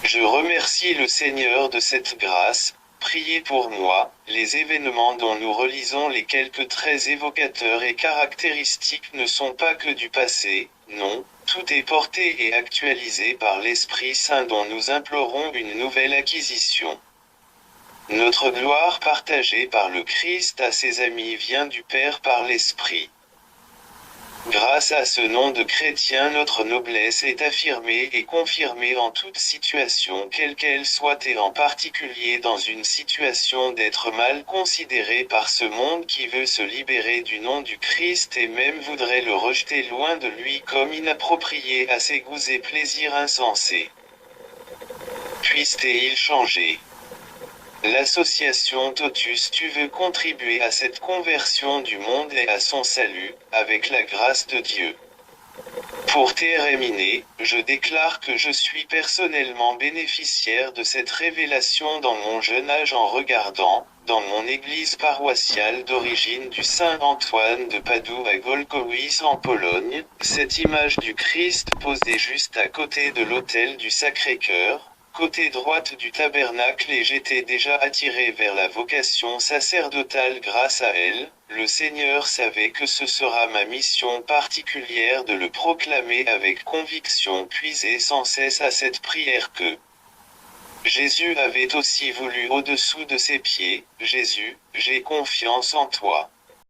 Je remercie le Seigneur de cette grâce, priez pour moi, les événements dont nous relisons les quelques traits évocateurs et caractéristiques ne sont pas que du passé, non, tout est porté et actualisé par l'Esprit Saint dont nous implorons une nouvelle acquisition. Notre gloire partagée par le Christ à ses amis vient du Père par l'Esprit. Grâce à ce nom de chrétien, notre noblesse est affirmée et confirmée en toute situation quelle qu'elle soit et en particulier dans une situation d'être mal considéré par ce monde qui veut se libérer du nom du Christ et même voudrait le rejeter loin de lui comme inapproprié à ses goûts et plaisirs insensés. Puisse-t-il changer? L'association Totus Tu veux contribuer à cette conversion du monde et à son salut, avec la grâce de Dieu. Pour terminer, je déclare que je suis personnellement bénéficiaire de cette révélation dans mon jeune âge en regardant, dans mon église paroissiale d'origine du Saint Antoine de Padoue à Golkowice en Pologne, cette image du Christ posée juste à côté de l'autel du Sacré-Cœur, côté droite du tabernacle et j'étais déjà attiré vers la vocation sacerdotale grâce à elle, le Seigneur savait que ce sera ma mission particulière de le proclamer avec conviction puisée sans cesse à cette prière que Jésus avait aussi voulu au-dessous de ses pieds, Jésus, j'ai confiance en toi.